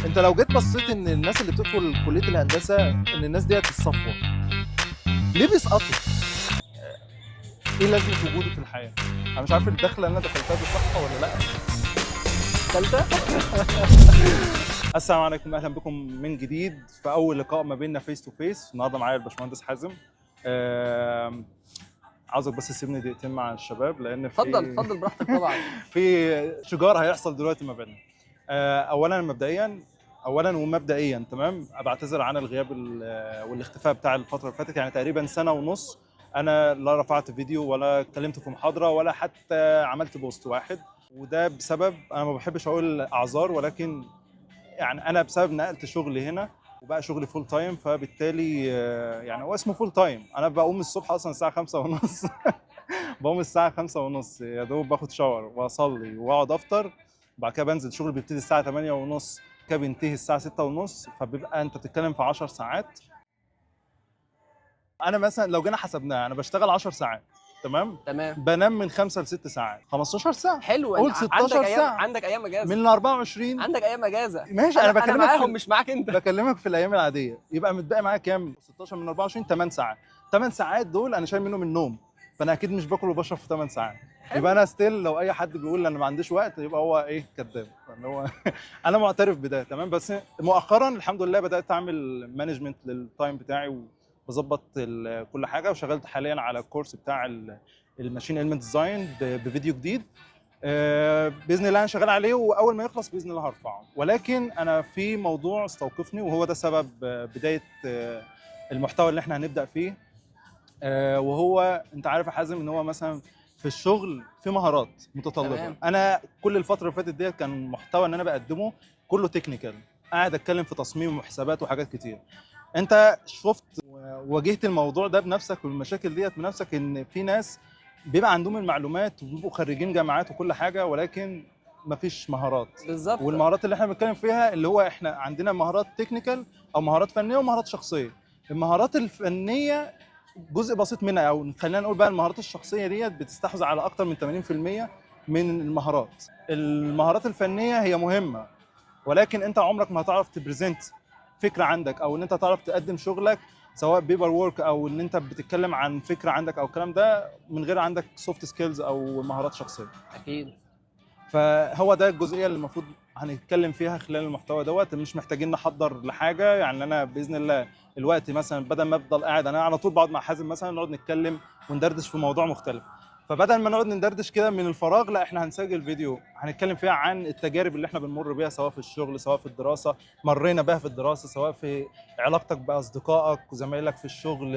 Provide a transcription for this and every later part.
انت لو جيت بصيت ان الناس اللي بتدخل كليه الهندسه ان الناس ديت الصفوه ليه بيسقطوا؟ ايه لازمه وجودي في الحياه؟ انا مش عارف الدخله اللي انا دخلتها دي صح ولا لا. ثالثه. السلام عليكم، اهلا بكم من جديد في اول لقاء ما بيننا فيس تو فيس. النهارده معايا الباشمهندس حازم. عاوزك بس تسيبني دقيقتين مع الشباب لان اتفضل في اتفضل براحتك طبعا. في شجار هيحصل دلوقتي ما بيننا. اولا ومبدئيا تمام، بعتذر عن الغياب والاختفاء بتاع الفتره اللي فاتت، يعني تقريبا سنه ونص. انا لا رفعت فيديو ولا اتكلمت في محاضره ولا حتى عملت بوست واحد، وده بسبب انا ما بحبش اقول اعذار، ولكن يعني انا بسبب نقلت شغلي هنا وبقى شغلي فول تايم، فبالتالي يعني هو اسمه فول تايم. انا بقوم الصبح اصلا الساعه 5 ونص بقوم الساعه 5 ونص يا دوب باخد شاور واصلي واقعد افطر، وبعد كده بنزل شغل بيبتدي الساعه 8 ونص كده بينتهي الساعه 6 ونص، فبيبقى انت بتتكلم في 10 ساعات. انا مثلا لو جينا حسبناها انا بشتغل 10 ساعات تمام، تمام. بنام من 5 ل 6 ساعات، 15 ساعه، حلو، قول عندك 16 ايام، ساعه عندك ايام من اجازه. ال 24. عندك ايام اجازه. ماشي، انا معاهم مش معاك انت. بكلمك في الايام العاديه، يبقى متبقي معايا كام؟ 16 من 24 8 ساعات. 8 ساعات دول انا شايل منهم النوم، فانا اكيد مش باكل وبشرب في 8 ساعات. يبقى حلو. انا ستيل لو اي حد بيقول انا ما عنديش وقت يبقى هو ايه، كذاب. يعني هو انا معترف بده تمام، بس مؤخرا الحمد لله بدات اعمل مانجمنت للتايم بتاعي وبظبط كل حاجه، وشغلت حاليا على الكورس بتاع الماشين ايلمنت ديزاين بفيديو جديد. باذن الله انا شغال عليه، واول ما يخلص باذن الله هرفعه. ولكن انا في موضوع استوقفني وهو ده سبب بدايه المحتوى اللي احنا هنبدا فيه. وهو انت عارف يا حازم ان هو مثلا في الشغل في مهارات متطلبه. تمام. انا كل الفتره اللي فاتت ديت كان المحتوى ان انا بقدمه كله تكنيكال، قاعد اتكلم في تصميم وحسابات وحاجات كتير. انت شفت وواجهت الموضوع ده بنفسك والمشاكل ديت بنفسك، ان في ناس بيبقى عندهم المعلومات وبيبقوا خريجين جامعات وكل حاجه، ولكن مفيش مهارات. بالظبط. والمهارات اللي احنا بنتكلم فيها اللي هو احنا عندنا مهارات تكنيكال او مهارات فنيه ومهارات شخصيه. المهارات الفنيه جزء بسيط منها، او خلينا نقول بقى المهارات الشخصيه ديت بتستحوذ على اكتر من 80% من المهارات. المهارات الفنيه هي مهمه، ولكن انت عمرك ما هتعرف تبريزنت فكره عندك، او ان انت تعرف تقدم شغلك سواء بيبر وورك او ان انت بتتكلم عن فكره عندك او الكلام ده من غير عندك سوفت سكيلز او مهارات شخصيه. اكيد. فهو ده الجزئيه اللي المفروض هنتكلم فيها خلال المحتوى دوت. مش محتاجين نحضر لحاجه، يعني انا باذن الله الوقت مثلا بدل ما افضل قاعد انا على طول بقعد مع حازم مثلا نقعد نتكلم وندردش في موضوع مختلف، فبدل ما نقعد ندردش كده من الفراغ لا احنا هنسجل فيديو هنتكلم فيها عن التجارب اللي احنا بنمر بيها سواء في الشغل سواء في الدراسه، مرينا بيها في الدراسه، سواء في علاقتك باصدقائك وزمايلك في الشغل،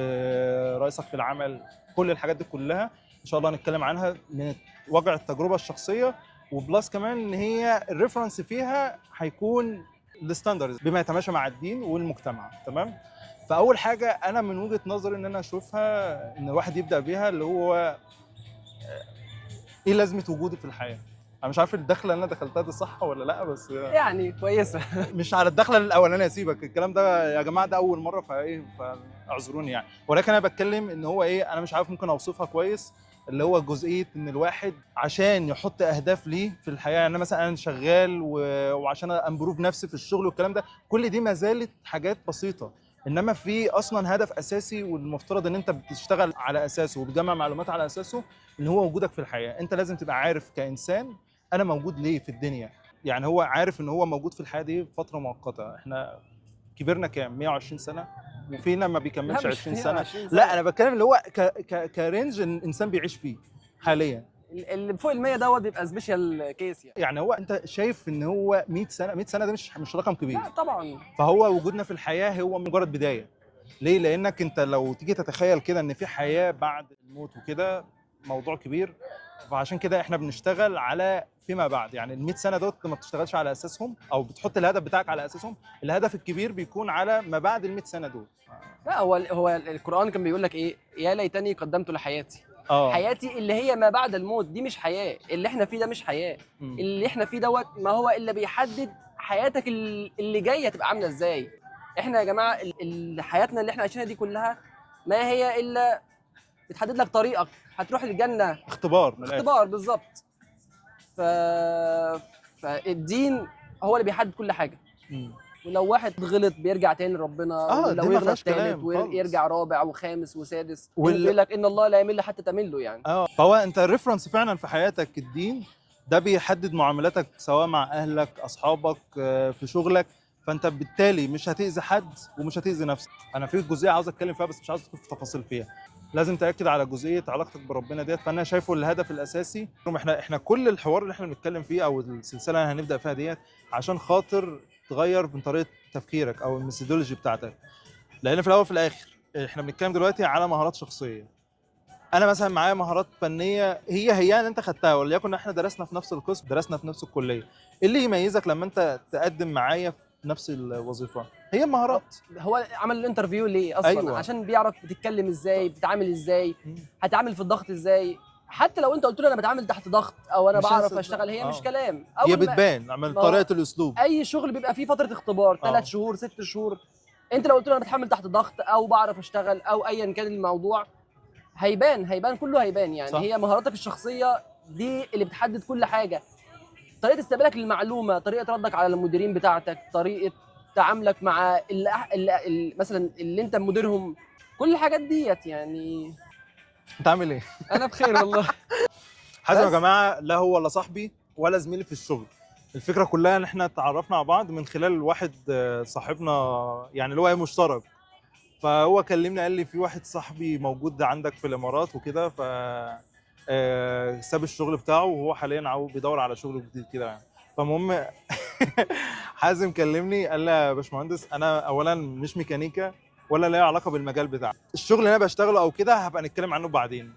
رئيسك في العمل، كل الحاجات دي كلها ان شاء الله هنتكلم عنها من واقع التجربه الشخصيه. وبلس كمان ان هي الريفرنس فيها هيكون الستاندرز بما يتماشى مع الدين والمجتمع تمام. فاول حاجه انا من وجهه نظري ان انا اشوفها ان الواحد يبدا بيها اللي هو ايه لازمه وجودي في الحياه. انا مش عارف الدخله اللي انا دخلتها دي صح ولا لا، بس يعني كويسه. مش على الدخله الاولانيه، سيبك الكلام ده يا جماعه، ده اول مره فايه فاعذروني يعني. ولكن انا بتكلم ان هو ايه، انا مش عارف ممكن اوصفها كويس، اللي هو جزئيه ان الواحد عشان يحط اهداف ليه في الحياه. يعني انا مثلا انا شغال وعشان امبروف نفسي في الشغل والكلام ده، كل دي ما زالت حاجات بسيطه، انما في اصلا هدف اساسي والمفترض ان انت بتشتغل على اساسه وبتجمع معلومات على اساسه، ان هو وجودك في الحياه. انت لازم تبقى عارف كانسان انا موجود ليه في الدنيا. يعني هو عارف ان هو موجود في الحياه دي فتره مؤقته. احنا كبرنا كام 120 سنه، وفينا ما لا بيكملش مش 20 سنه. 120 لا سنه. انا بتكلم اللي هو كرينج الانسان بيعيش فيه حاليا. اللي فوق ال 100 دوت بيبقى سبيشال كيس يعني. يعني هو انت شايف ان هو 100 سنه، 100 سنه ده مش رقم كبير. لا طبعا. فهو وجودنا في الحياه هو مجرد بدايه. ليه؟ لانك انت لو تيجي تتخيل كده ان في حياه بعد الموت وكده موضوع كبير. فعشان كده احنا بنشتغل على فيما بعد، يعني ال 100 سنه دوت ما بتشتغلش على اساسهم او بتحط الهدف بتاعك على اساسهم، الهدف الكبير بيكون على ما بعد ال 100 سنه دول. لا هو القرآن كان بيقول لك ايه؟ يا ليتني قدمت لحياتي. اه. حياتي اللي هي ما بعد الموت دي مش حياة، اللي احنا فيه ده مش حياة. مم. اللي احنا فيه دوت ما هو الا بيحدد حياتك اللي جاية تبقى عاملة ازاي. احنا يا جماعة حياتنا اللي احنا عايشينها دي كلها ما هي الا بتحدد لك طريقك، هتروح الجنة. اختبار من الاخر. اختبار بالظبط. ف... فالدين هو اللي بيحدد كل حاجة. ولو واحد غلط بيرجع تاني لربنا، دي ولو ما يغلط فيهاش تالت كلام خالص. ويرجع رابع وخامس وسادس، وال- بيقول لك ان الله لا يمل حتى تمله يعني. فهو انت الريفرنس فعلا في حياتك الدين، ده بيحدد معاملاتك سواء مع اهلك اصحابك في شغلك. فانت بالتالي مش هتاذي حد ومش هتاذي نفسك. انا في جزئيه عاوز اتكلم فيها بس مش عاوز ادخل في تفاصيل فيها. لازم تاكد على جزئيه علاقتك بربنا ديت. فانا شايفه الهدف الاساسي. احنا كل الحوار اللي احنا بنتكلم فيه او السلسله اللي هنبدا فيها ديت عشان خاطر تغير من طريقه تفكيرك او الميثودولوجي بتاعتك. لان في الاول وفي الاخر احنا بنتكلم دلوقتي على مهارات شخصيه. انا مثلا معايا مهارات فنيه هي ان انت خدتها، وليكن احنا درسنا في نفس القسم، درسنا في نفس الكليه. ايه اللي يميزك لما انت تقدم معايا في نفس الوظيفه؟ هي المهارات. هو عمل الانترفيو ليه اصلا؟ أيوة. عشان بيعرف بتتكلم ازاي، بتتعامل ازاي، مم. هتعامل في الضغط ازاي. حتى لو انت قلت له انا بتعامل تحت ضغط او انا مش بعرف هنسى- اشتغل، هي مش كلام. هي اول ما بتبان من ما هو طريقه الاسلوب. اي شغل بيبقى فيه فتره اختبار 3 شهور 6 شهور. انت لو قلت له انا بتحمل تحت ضغط او بعرف اشتغل او ايا كان الموضوع، هيبان كله هيبان يعني. صح. هي مهاراتك الشخصيه دي اللي بتحدد كل حاجه. طريقه استقبالك للمعلومه، طريقه ردك على المديرين بتاعتك، طريقه تعاملك مع مثلا اللي انت مديرهم، كل الحاجات ديت يعني. انت عامل ايه؟ انا بخير والله. حازم يا بس. جماعه لا هو ولا صاحبي ولا زميلي في الشغل. الفكره كلها ان احنا اتعرفنا على بعض من خلال واحد صاحبنا، يعني اللي هو ايه مشترك. فهو كلمني قال لي في واحد صاحبي موجود عندك في الامارات وكده، ف ساب الشغل بتاعه وهو حاليا بيدور على شغل جديد كده يعني. فالمهم حازم كلمني قال لي يا باشمهندس انا اولا مش ميكانيكا ولا ليا علاقه بالمجال بتاعي، الشغل اللي انا بشتغله او كده هبقى نتكلم عنه بعدين.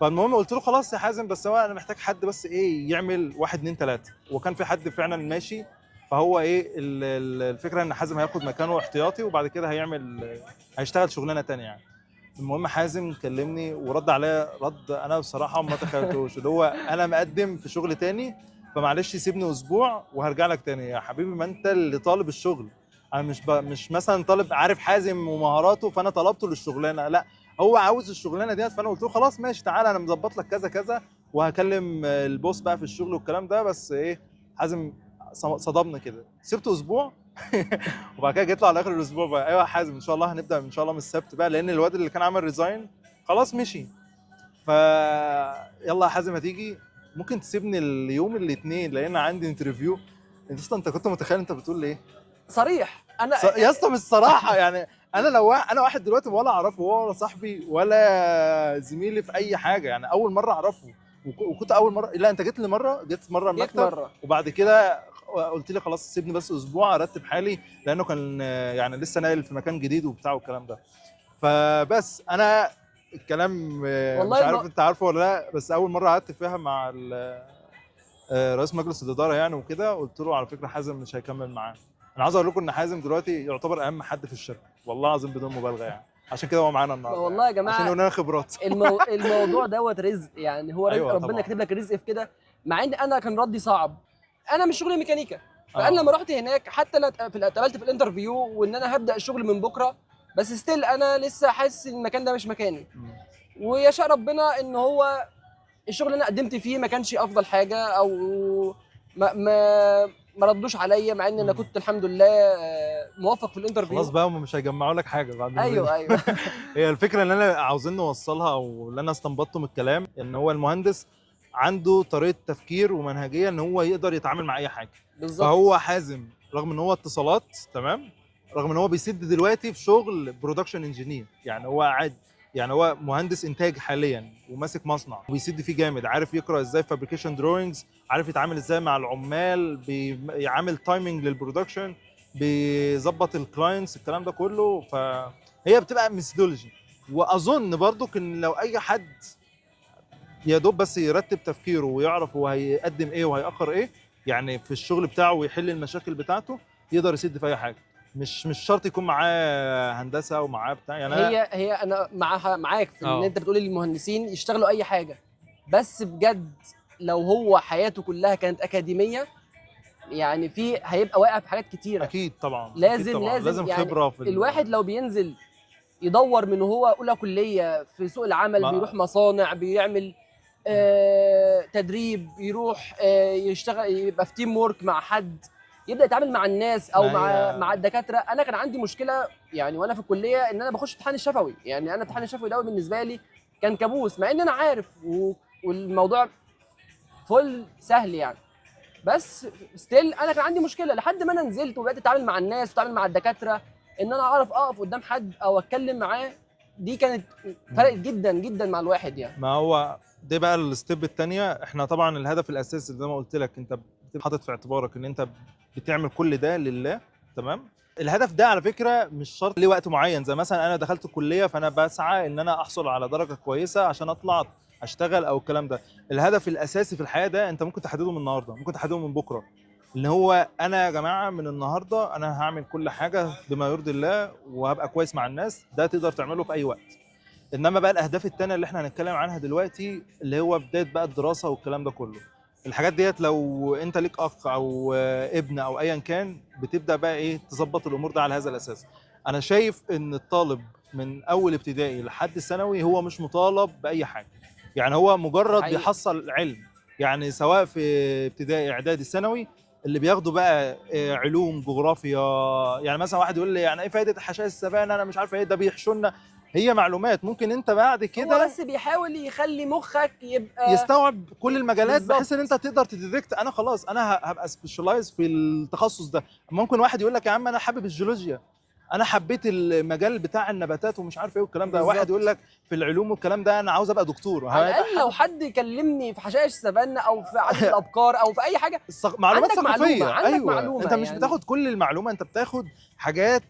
فالمهم قلت له خلاص يا حازم، بس هو انا محتاج حد بس ايه يعمل 1 2 3. وكان في حد فعلا ماشي. فهو ايه الفكره ان حازم هياخد مكانه احتياطي وبعد كده هيشتغل شغلانه تانية يعني. المهم حازم كلمني ورد عليا رد انا بصراحه ما تخيلتوش، اللي هو انا مقدم في شغل تاني فمعلش سيبني اسبوع وهرجع لك تاني. يا حبيبي ما انت اللي طالب الشغل، انا مش مثلا طالب عارف حازم ومهاراته فانا طلبته للشغلانه، لا هو عاوز الشغلانه ديت. فانا قلت له خلاص ماشي تعالى انا مظبط لك كذا كذا وهكلم البوس بقى في الشغل والكلام ده. بس ايه حازم صدمنا كده، سبته اسبوع وبعد كده جيت له على اخر الاسبوع بقى ايوه يا حازم ان شاء الله هنبدا ان شاء الله من السبت بقى، لان الواد اللي كان عامل ريزاين خلاص مشي. ف يلا يا حازم هتيجي ممكن تسيبني اليوم الاثنين لان عندي انترفيو. انت اصلا انت كنت متخيل انت بتقول ايه؟ صريح انا يا اسطى مش صراحه يعني. انا لو انا واحد دلوقتي ولا اعرفه ولا صاحبي ولا زميلي في اي حاجه يعني، اول مره اعرفه وكنت اول مره. لا انت جيت لي مره، جيت مره جيت المكتب مره. وبعد كده قلت لي خلاص سيبني بس اسبوع ارتب حالي لانه كان يعني لسه ناقل في مكان جديد وبتاع والكلام ده. فبس انا الكلام مش والله عارف انت عارفه ولا لا، بس اول مره قعدت فيها مع رئيس مجلس الاداره يعني وكده قلت له على فكره حازم مش هيكمل معانا. انا عاوز اقول لكم ان حازم دلوقتي يعتبر اهم حد في الشركه والله العظيم بدون مبالغه يعني. عشان كده هو معانا النهارده والله يا يعني. جماعه عشان يقول لنا خبرات. الموضوع دوت رزق يعني. هو رزق، أيوة ربنا طبعاً. كاتب لك رزق في كده. مع ان انا كان ردي صعب، انا مش شغلي ميكانيكا. فانا لما رحت هناك حتى انا اتقابلت في الانترفيو وان انا هبدا الشغل من بكره، بس ستيل انا لسه حاسس ان المكان ده مش مكاني. ويشاء ربنا ان هو الشغل اللي انا قدمت فيه ما كانش افضل حاجه، او ما ردوش عليا، مع ان انا كنت الحمد لله موفق في الانترفيو. خلاص بقى هم مش هيجمعوا لك حاجه بعد ايوه ايوه. هي الفكره اللي انا عاوزين نوصلها او اللي انا استنبطته من الكلام ان هو المهندس عنده طريقه تفكير ومنهجيه ان هو يقدر يتعامل مع اي حاجه. بالظبط. فهو حازم رغم ان هو اتصالات تمام، رغم ان هو بيسد دلوقتي في شغل برودكشن انجينير، يعني هو قاعد يعني هو مهندس انتاج حاليا وماسك مصنع وبيسد فيه جامد، عارف يقرا ازاي فابريكيشن دروينجز، عارف يتعامل ازاي مع العمال، بيعمل تايمنج للبرودكشن، بيظبط الكلاينتس الكلام ده كله. فهي بتبقى ميثودولوجي. واظن برضك ان لو اي حد يا دوب بس يرتب تفكيره ويعرف هو هيقدم ايه وهيأخر ايه يعني في الشغل بتاعه ويحل المشاكل بتاعته، يقدر يسد في اي حاجه. مش شرط يكون معاه هندسه ومعاه بتاع يعني. هي انا معاك في ان انت بتقول للمهندسين يشتغلوا اي حاجه، بس بجد لو هو حياته كلها كانت اكاديميه يعني هيبقى واقع في حاجات كتيره. اكيد طبعا لازم أكيد طبعا. لازم يعني خبره في الواحد لو بينزل يدور من هو اولى كليه في سوق العمل، بيروح مصانع، بيعمل تدريب، يروح يشتغل، يبقى في تيم وورك مع حد، يبدا يتعامل مع الناس او ما مع هي- مع الدكاتره. انا كان عندي مشكله يعني وانا في الكليه ان انا بخش امتحان الشفوي، يعني انا امتحان الشفوي ده بالنسبه لي كان كابوس، مع ان انا عارف والموضوع فل سهل يعني. بس ستيل انا كان عندي مشكله لحد ما انا نزلت وبقيت اتعامل مع الناس واتعامل مع الدكاتره، ان انا اعرف اقف قدام حد او اتكلم معاه. دي كانت فرقت جدا جدا مع الواحد يعني. ما هو ده بقى الستيب التانية. احنا طبعا الهدف الاساسي زي ما قلت لك، انت بتبقى حاطط في اعتبارك ان انت بتعمل كل ده لله، تمام. الهدف ده على فكرة مش شرط ليه وقت معين، زي مثلا انا دخلت الكلية فانا بسعى ان انا احصل على درجة كويسة عشان اطلع اشتغل او الكلام ده. الهدف الاساسي في الحياة ده انت ممكن تحدده من النهاردة، ممكن تحدده من بكرة، اللي هو انا يا جماعة من النهاردة انا هعمل كل حاجة بما يرضي الله وهبقى كويس مع الناس. ده تقدر تعمله في اي وقت. انما بقى الاهداف التانية اللي احنا هنتكلم عنها دلوقتي اللي هو بدايه بقى الدراسه والكلام ده كله، الحاجات ديت لو انت ليك اخ او ابن او ايا كان بتبدا بقى ايه تظبط الامور ده على هذا الاساس. انا شايف ان الطالب من اول ابتدائي لحد ثانوي هو مش مطالب باي حاجه، يعني هو مجرد حقيقي. بيحصل علم. يعني سواء في ابتدائي اعدادي ثانوي اللي بياخدوا بقى علوم جغرافيا. يعني مثلا واحد يقول لي يعني ايه فايده حشائش السفانه، انا مش عارف ايه ده بيحشونا. هي معلومات ممكن انت بعد هو كده بس بيحاول يخلي مخك يبقى يستوعب كل المجالات، بالظبط. بحيث ان انت تقدر تديتكت انا خلاص انا هبقى سبيشالايز في التخصص ده. ممكن واحد يقول لك يا عم انا حابب الجيولوجيا، انا حبيت المجال بتاع النباتات ومش عارف ايه والكلام ده. واحد بالظبط. يقول لك في العلوم والكلام ده انا عاوز ابقى دكتور، على هيبقى الاقل لو حد كلمني في حشائش سافانا او في عدد الابقار او في اي حاجه، معلومات عندك معلومه، ثقافيه. عندك ايوه معلومه انت مش يعني. بتاخد كل المعلومه، انت بتاخد حاجات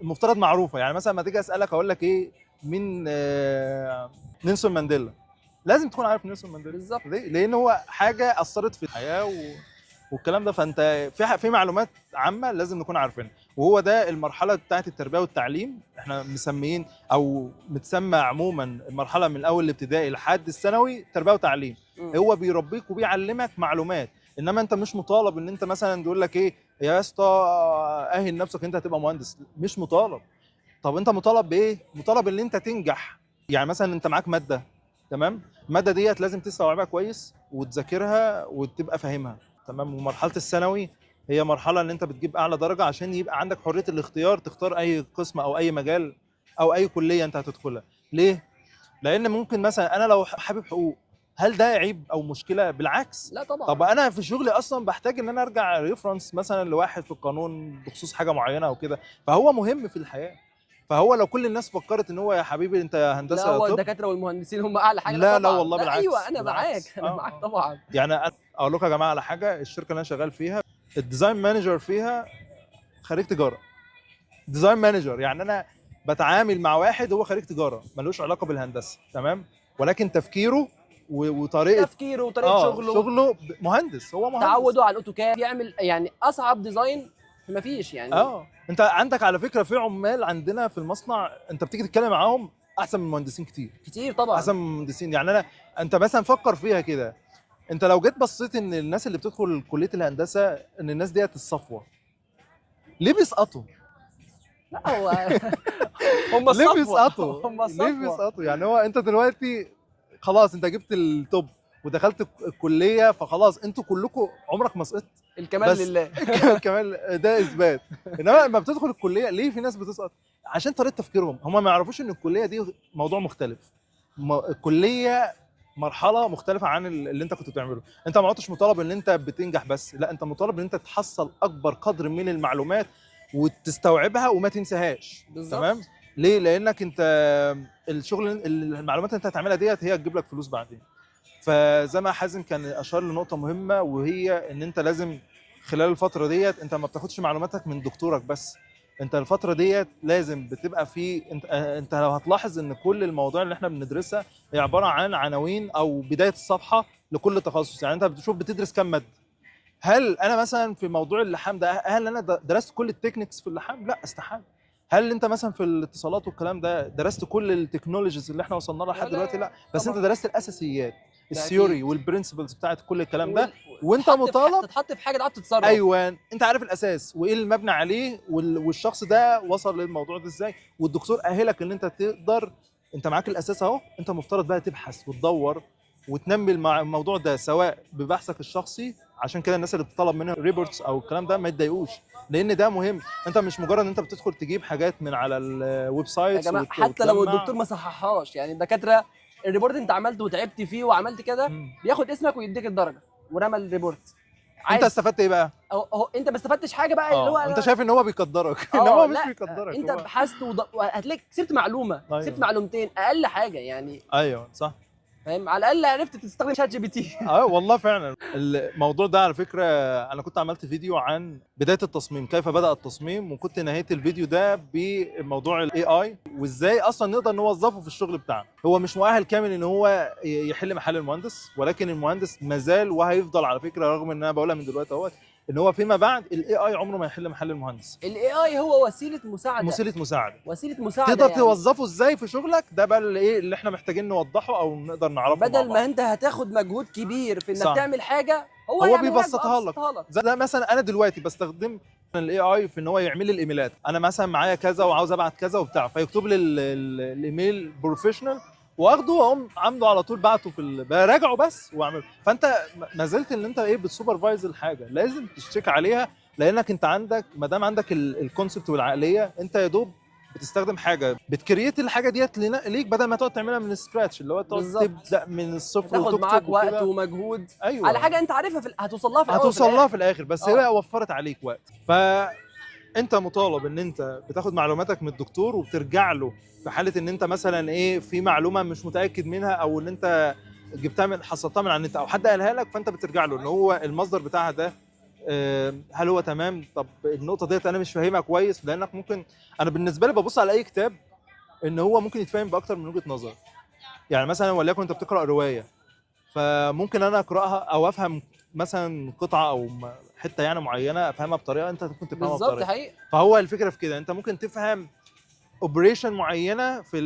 المفترض معروفه. يعني مثلا ما تيجي اسالك اقول لك ايه مين نيلسون مانديلا، لازم تكون عارف نيلسون مانديلا. بالظبط. ليه؟ لان هو حاجه اثرت في الحياه والكلام ده. فانت في معلومات عامه لازم نكون عارفينها. وهو ده المرحله بتاعت التربيه والتعليم، احنا مسميين او متسمى عموما المرحله من اول الابتدائي لحد الثانوي تربيه وتعليم. هو بيربيك وبيعلمك معلومات، انما انت مش مطالب ان انت مثلا تقول لك ايه يا اسطى اهل نفسك انت هتبقى مهندس، مش مطالب. طب انت مطالب بايه؟ مطالب ان انت تنجح. يعني مثلا انت معاك ماده، تمام، الماده ديت لازم تستوعبها كويس وتذاكرها وتبقى فاهمها، تمام. ومرحله الثانوي هي مرحله ان انت بتجيب اعلى درجه عشان يبقى عندك حريه الاختيار تختار اي قسم او اي مجال او اي كليه انت هتدخلها. ليه؟ لان ممكن مثلا انا لو حابب حقوق، هل ده عيب او مشكله؟ بالعكس. لا طبعا. طب انا في شغلي اصلا بحتاج ان انا ارجع ريفرنس مثلا لواحد في القانون بخصوص حاجه معينه او كده، فهو مهم في الحياه. فهو لو كل الناس فكرت ان هو يا حبيبي انت لا هندسه يا هو طب، الدكاتره والمهندسين هم اعلى حاجه. لا لا لا طبعا. والله لا ايوه بالعكس، انا معاك، بالعكس. انا معاك طبعا. يعني اقول لكم يا جماعه على حاجه، الشركه اللي انا شغال فيها الديزاين مانجر فيها خريج تجاره. ديزاين مانجر يعني انا بتعامل مع واحد هو خريج تجاره ملوش علاقه بالهندسه، تمام، ولكن تفكيره وطريقه تفكيره وطريقه شغله، شغله مهندس، هو مهندس. تعوده على الاوتوكاد يعمل يعني اصعب ديزاين مفيش يعني. انت عندك على فكره في عمال عندنا في المصنع انت بتيجي تتكلم معاهم احسن من المهندسين كتير، كتير طبعا. احسن من المهندسين. يعني انت مثلا فكر فيها كده، انت لو جيت بصيت ان الناس اللي بتدخل كليه الهندسه ان الناس ديت الصفوه، ليه بيسقطوا؟ لا هو هم ليه الصفوه. بيسقطوا؟ هم ليه الصفوه. بيسقطوا؟ يعني هو انت دلوقتي خلاص انت جبت التوب ودخلت الكليه، فخلاص انتوا كلكم عمرك ما سقطت. الكمال بس لله. كمان ده اثبات. انما لما بتدخل الكليه ليه في ناس بتسقط؟ عشان طريقه تفكيرهم، هم ما يعرفوش ان الكليه دي موضوع مختلف. الكليه مرحله مختلفه عن اللي انت كنت بتعمله. انت ما عدتش مطالب ان انت بتنجح بس، لا انت مطالب ان انت تحصل اكبر قدر من المعلومات وتستوعبها وما تنساهاش. بالظبط. تمام. ليه؟ لانك انت الشغل المعلومات اللي انت هتعملها ديت هي هتجيب لك فلوس بعدين. فزي ما حازم كان اشار لنقطه مهمه، وهي ان انت لازم خلال الفتره ديت انت ما بتاخدش معلوماتك من دكتورك بس، انت الفتره ديت لازم بتبقى في انت لو هتلاحظ ان كل المواضيع اللي احنا بندرسها هي عباره عن عناوين او بدايه الصفحه لكل تخصص. يعني انت بتشوف بتدرس كام ماده. هل انا مثلا في موضوع اللحام ده هل انا درست كل التكنيكس في اللحام؟ لا استحاله. هل انت مثلا في الاتصالات والكلام ده درست كل التكنولوجيز اللي احنا وصلنا لها لحد دلوقتي؟ لا، بس انت طبعاً. درست الاساسيات، ده الثيوري أكيد. والبرنسبلز بتاعت كل الكلام ده. وانت تتحط مطالب تتحط في حاجه تعرف تتصرف. ايوه انت عارف الاساس وايه المبني عليه والشخص ده وصل للموضوع ده ازاي، والدكتور اهلك ان انت تقدر، انت معاك الاساس اهو، انت مفترض بقى تبحث وتدور وتنمي الموضوع ده سواء ببحثك الشخصي، عشان كده الناس اللي بتطلب منها ريبورتس او الكلام ده ما يتضايقوش، لان ده مهم. انت مش مجرد ان انت بتدخل تجيب حاجات من على الويب يا سايتس جماعه حتى لو الدكتور ما صححهاش، يعني الدكاتره الريبورت انت عملته وتعبت فيه وعملت كده بياخد اسمك ويديك الدرجه ورمى الريبورت انت عادي. استفدت ايه بقى؟ أهو انت ما استفدتش حاجه بقى اللي هو انت شايف ان هو بيقدرك انما هو مش بيقدرك. انت بحثت وهتلاقيك كسبت معلومه، أيوة. كسبت معلومتين اقل حاجه يعني. ايوه صح، فاهم؟ على الاقل عرفت تستخدم شات جي بي تي. والله فعلا الموضوع ده على فكره انا كنت عملت فيديو عن بدايه التصميم، كيف بدا التصميم، وكنت نهيت الفيديو ده بموضوع الاي اي وازاي اصلا نقدر نوظفه في الشغل بتاعنا. هو مش مؤهل كامل ان هو يحل محل المهندس، ولكن المهندس مازال وهيفضل على فكره، رغم ان انا بقولها من دلوقتي اهوت، ان هو فيما بعد الاي اي عمره ما يحل محل المهندس. الاي اي هو وسيله مساعده، وسيله مساعده تقدر يعني. توظفه ازاي في شغلك، ده بقى اللي احنا محتاجين نوضحه او نقدر نعرفه مع بدل بعض. ما انت هتاخد مجهود كبير في انك صح. تعمل حاجه، هو بيبسطها لك. زي مثلا انا دلوقتي بستخدم الاي اي في ان هو يعمل لي الايميلات، انا مثلا معايا كذا وعاوز ابعت كذا وبتاع، فيكتب لي الايميل بروفيشنال، واخده واقوم عامله على طول بعته براجعه بس واعمله. فانت ما زلت ان انت بتسوبرفايز الحاجه، لازم تشتكي عليها، لانك انت عندك ما دام عندك الكونسبت والعقليه، انت يا دوب بتستخدم حاجه بتكريت الحاجه ديت ليك، بدل ما تقعد تعملها من سكراتش، اللي هو تقعد تبدا من الصفر تاخد معاك وقت ومجهود. أيوة. على حاجه انت عارفها هتوصل لها في الاول، هتوصل لها في الاخر، بس هي وفرت عليك وقت. فانت مطالب ان انت بتاخد معلوماتك من الدكتور وبترجع له في حاله ان انت مثلا في معلومه مش متاكد منها، او ان انت جبتها حصلتها من على النت او حد قالها لك، فانت بترجع له ان هو المصدر بتاعها ده هل هو تمام؟ طب النقطه ديت انا مش فاهمها كويس، لانك ممكن، انا بالنسبه لي ببص على اي كتاب ان هو ممكن يتفهم باكتر من وجهه نظر. يعني مثلا وليكن انت بتقرا روايه، فممكن انا اقراها او افهم مثلا قطعه او حته يعني معينه، افهمها بطريقه انت ممكن تفهمها بالظبط بطريقه. حقيقي. فهو الفكره في كده، انت ممكن تفهم اوبريشن معينه في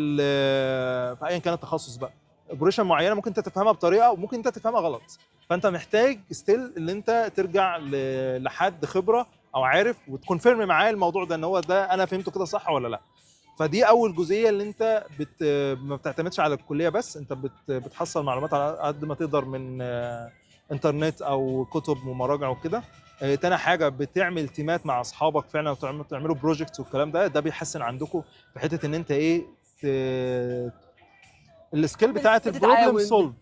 ايا كان التخصص بقى، اوبريشن معينه ممكن انت تفهمها بطريقه وممكن انت تفهمها غلط، فانت محتاج ستيل ان انت ترجع لحد خبره او عارف وتكونفيرم معاه الموضوع ده، ان هو ده انا فهمته كده صح ولا لا. فدي اول جزئيه، اللي انت ما بتعتمدش على الكليه بس، انت بتحصل معلومات على قد ما تقدر من انترنت او كتب ومراجع وكده. تاني حاجه بتعمل تيمات مع اصحابك فعلا وتعملوا بروجكتس والكلام ده بيحسن عندكم في حته ان انت السكيل بتاعه البروبلم سولف.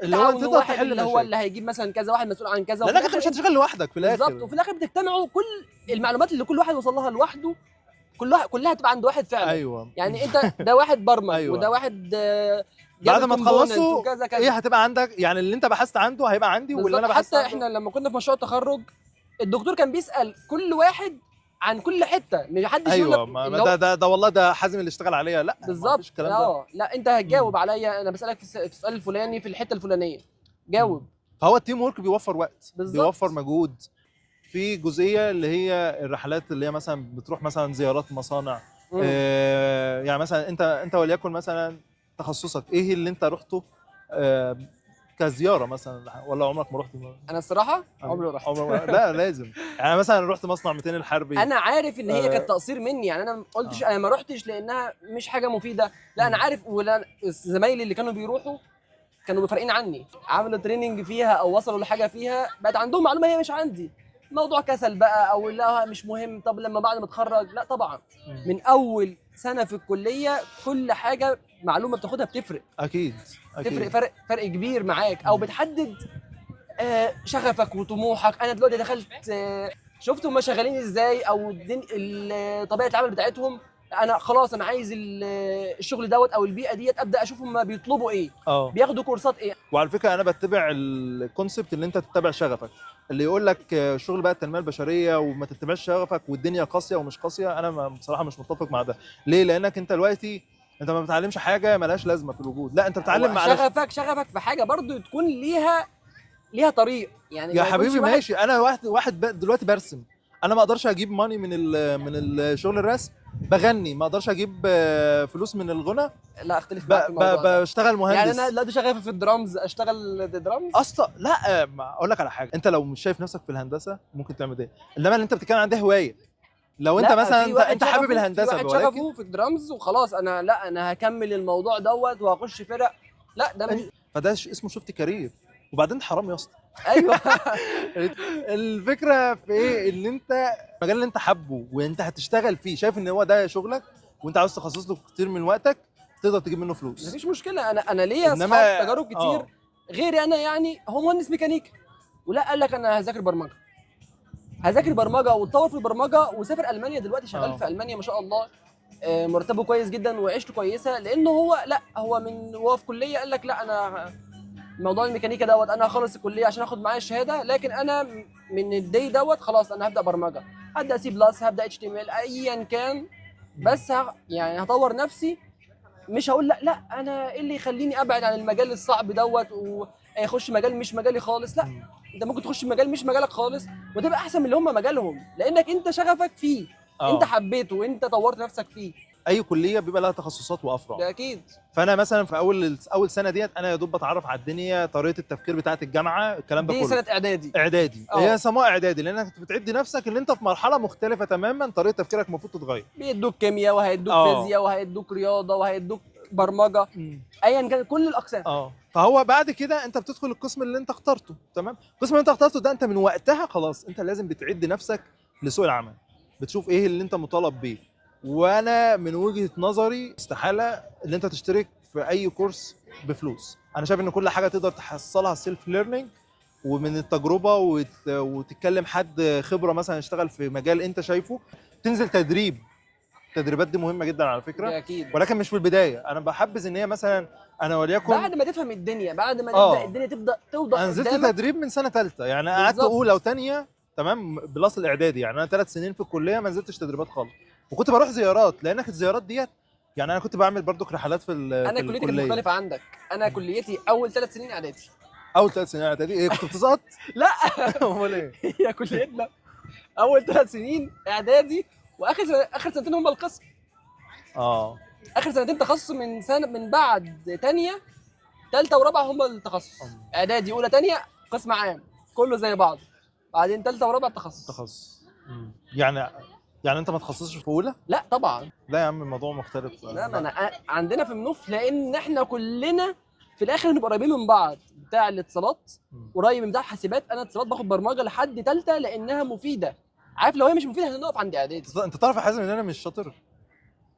اللي هو انت تقدر تحل اللي هو اللي هيجيب مثلا كذا واحد مسؤول عن كذا، لانك انت مش هتشتغل لوحدك في الاخر. بالظبط، وفي الاخر بتجتمعوا كل المعلومات اللي كل واحد وصل لها لوحده، كلها تبقى عند واحد فعلا. ايوه يعني انت ده واحد برمج أيوة. وده واحد بعد ما تخلصوا كذا. هتبقى عندك، يعني اللي انت بحثت عنده هيبقى عندي، واللي انا بحثت عنده. حتى احنا لما كنا في مشروع التخرج الدكتور كان بيسال كل واحد عن كل حته، مش حدش يقول لك ده والله ده حازم اللي اشتغل عليها، لا بالظبط. لا انت هتجاوب عليا، انا بسالك في السؤال الفلاني في الحته الفلانيه، جاوب. فهو التيم ورك بيوفر وقت، بالزبط. بيوفر مجهود. في جزئيه اللي هي الرحلات، اللي هي مثلا بتروح مثلا زيارات مصانع، يعني مثلا انت وليكن مثلا تخصصك ايه اللي انت رحته كزياره مثلا، ولا عمرك ما رحت؟ انا الصراحه عمري ما رحت. لا لازم. يعني مثلا رحت مصنع 200 الحربي، انا عارف ان هي كانت تقصير مني، يعني انا ما قلتش انا ما رحتش لانها مش حاجه مفيده، لا انا عارف، ولا زمايلي اللي كانوا بيروحوا كانوا فارقين عني، عملوا تريننج فيها او وصلوا لحاجه فيها، بقت عندهم معلومه هي مش عندي. موضوع كسل بقى او لا مش مهم، طب لما بعد ما اتخرج، لا طبعا من اول سنه في الكليه كل حاجه معلومه بتاخدها بتفرق. اكيد تفرق فرق كبير معاك، او بتحدد شغفك وطموحك. انا دلوقتي دخلت شفت هم شغالين ازاي، او طبيعه العمل بتاعتهم، انا خلاص انا عايز الشغل دوت او البيئه ديت، ابدا اشوف هم بيطلبوا ايه، بياخدوا كورسات ايه. وعلى فكره انا بتبع الكونسبت اللي انت تتبع شغفك، اللي يقول لك شغل بقى التنميه البشريه وما تتبعش شغفك والدنيا قاسيه ومش قاسيه، انا بصراحه مش متفق مع ده. ليه؟ لانك انت دلوقتي انت ما بتتعلمش حاجه ملهاش لازمه في الوجود، لا انت بتتعلم مع شغفك في حاجه برضو تكون ليها طريق، يعني يا حبيبي ماشي. انا واحد دلوقتي برسم، انا ما اقدرش اجيب ماني من الشغل الرسم، بغني ما اقدرش اجيب فلوس من الغنى، لا اختلف معاك في الموضوع بشتغل مهندس. يعني انا دلوقتي شغال في الدرامز، اشتغل درامز اصلا لا. اقول لك على حاجه، انت لو مش شايف نفسك في الهندسه ممكن تعمل ايه، انما اللي انت بتتكلم عن ده هوايه. لو انت مثلا انت حابب الهندسه، في واحد شغفه في الدرامز وخلاص، انا هكمل الموضوع دوت وهخش فرق، لا ده فده اسمه شفت كارير. وبعدين حرام يا اسطى. ايوه. الفكره في ايه؟ ان انت المجال اللي انت حابه وانت هتشتغل فيه شايف ان هو ده شغلك وانت عاوز تخصص له كتير من وقتك تقدر تجيب منه فلوس. مفيش مشكله، انا ليا انما اصحاب تجارب كتير غيري انا، يعني هو مهندس ميكانيكا ولا قال لك انا هذاكر برمجه، هذاكر برمجه واتطور في البرمجه وسافر المانيا، دلوقتي شغال في المانيا ما شاء الله، مرتبه كويس جدا وعيشته كويسه، لانه هو لا هو من وهو في كليه قال لك لا انا موضوع الميكانيكا دوت انا هخلص الكليه عشان اخد معايا الشهاده، لكن انا من الدي دوت خلاص انا هبدا برمجه، هبدا سي بلس، هبدا اتش تي ام ال، ايا كان، بس يعني هطور نفسي. مش هقول لا انا ايه اللي يخليني ابعد عن المجال الصعب دوت واخش مجال مش مجالي خالص، لا انت ممكن تخش مجال مش مجالك خالص وتبقى احسن من اللي هم مجالهم، لانك انت شغفك فيه، انت حبيته وانت طورت نفسك فيه. اي كليه بيبقى لها تخصصات وافرع. ده اكيد. فانا مثلا في اول سنه ديت انا يا دوب بتعرف على الدنيا، طريقه التفكير بتاعه الجامعه، الكلام ده دي كله. سنه اعدادي. هي سماء اعدادي، لانك انت بتعدي نفسك ان انت في مرحله مختلفه تماما، طريقه تفكيرك المفروض تتغير. بيدوك كيمياء وهيدوك فيزياء وهيدوك رياضه وهيدوك برمجه، ايا كان كل الاقسام. فهو بعد كده انت بتدخل القسم اللي انت اخترته، تمام. القسم اللي انت اخترته ده انت من وقتها خلاص انت لازم بتعد نفسك لسوق العمل، بتشوف ايه اللي انت مطالب بيه. وانا من وجهة نظري استحالة ان انت تشترك في اي كورس بفلوس. انا شايف ان كل حاجة تقدر تحصلها سيلف ليرنينج ومن التجربة وتتكلم حد خبرة مثلا يشتغل في مجال انت شايفه، تنزل تدريب. التدريبات دي مهمة جدا على فكرة، اكيد، ولكن مش في البداية. انا بحبذ ان هي مثلا انا وليكن بعد ما تفهم الدنيا، بعد ما تبدا الدنيا تبدا توضح انا نزلت قدامك. تدريب من سنة ثالثة، يعني قعدت اولى وثانية تمام بلس الاعدادي، يعني انا 3 سنين في الكلية ما نزلتش تدريبات خالص، وكنت بروح زيارات، لانك الزيارات ديت يعني انا كنت بعمل برضك رحلات في انا كليتي كانت مختلفه عندك، انا كليتي اول 3 سنين اعدادي. اول 3 سنين اعدادي ايه كنت بتسقط؟ لا امال ايه؟ هي كليتنا اول 3 سنين اعدادي، اخر سنتين هم القسم. اخر سنتين تخصص، من بعد تانية تالتة ورابعة هم التخصص. اعدادي اولى تانية قسم عام كله زي بعض، بعدين تالتة ورابعة تخصص. يعني انت ما تخصصش في اولى؟ لا طبعا. لا يا عم الموضوع مختلف. لا ما انا عندنا في منوف، لان احنا كلنا في الاخر نبقى قريبين من بعض. بتاع الاتصالات قريب من بتاع حاسبات، انا اتصالات باخد برمجه لحد ثالثه لانها مفيده. عارف لو هي مش مفيده هنقف عند اعدادي. انت تعرف يا حازم ان انا مش شاطر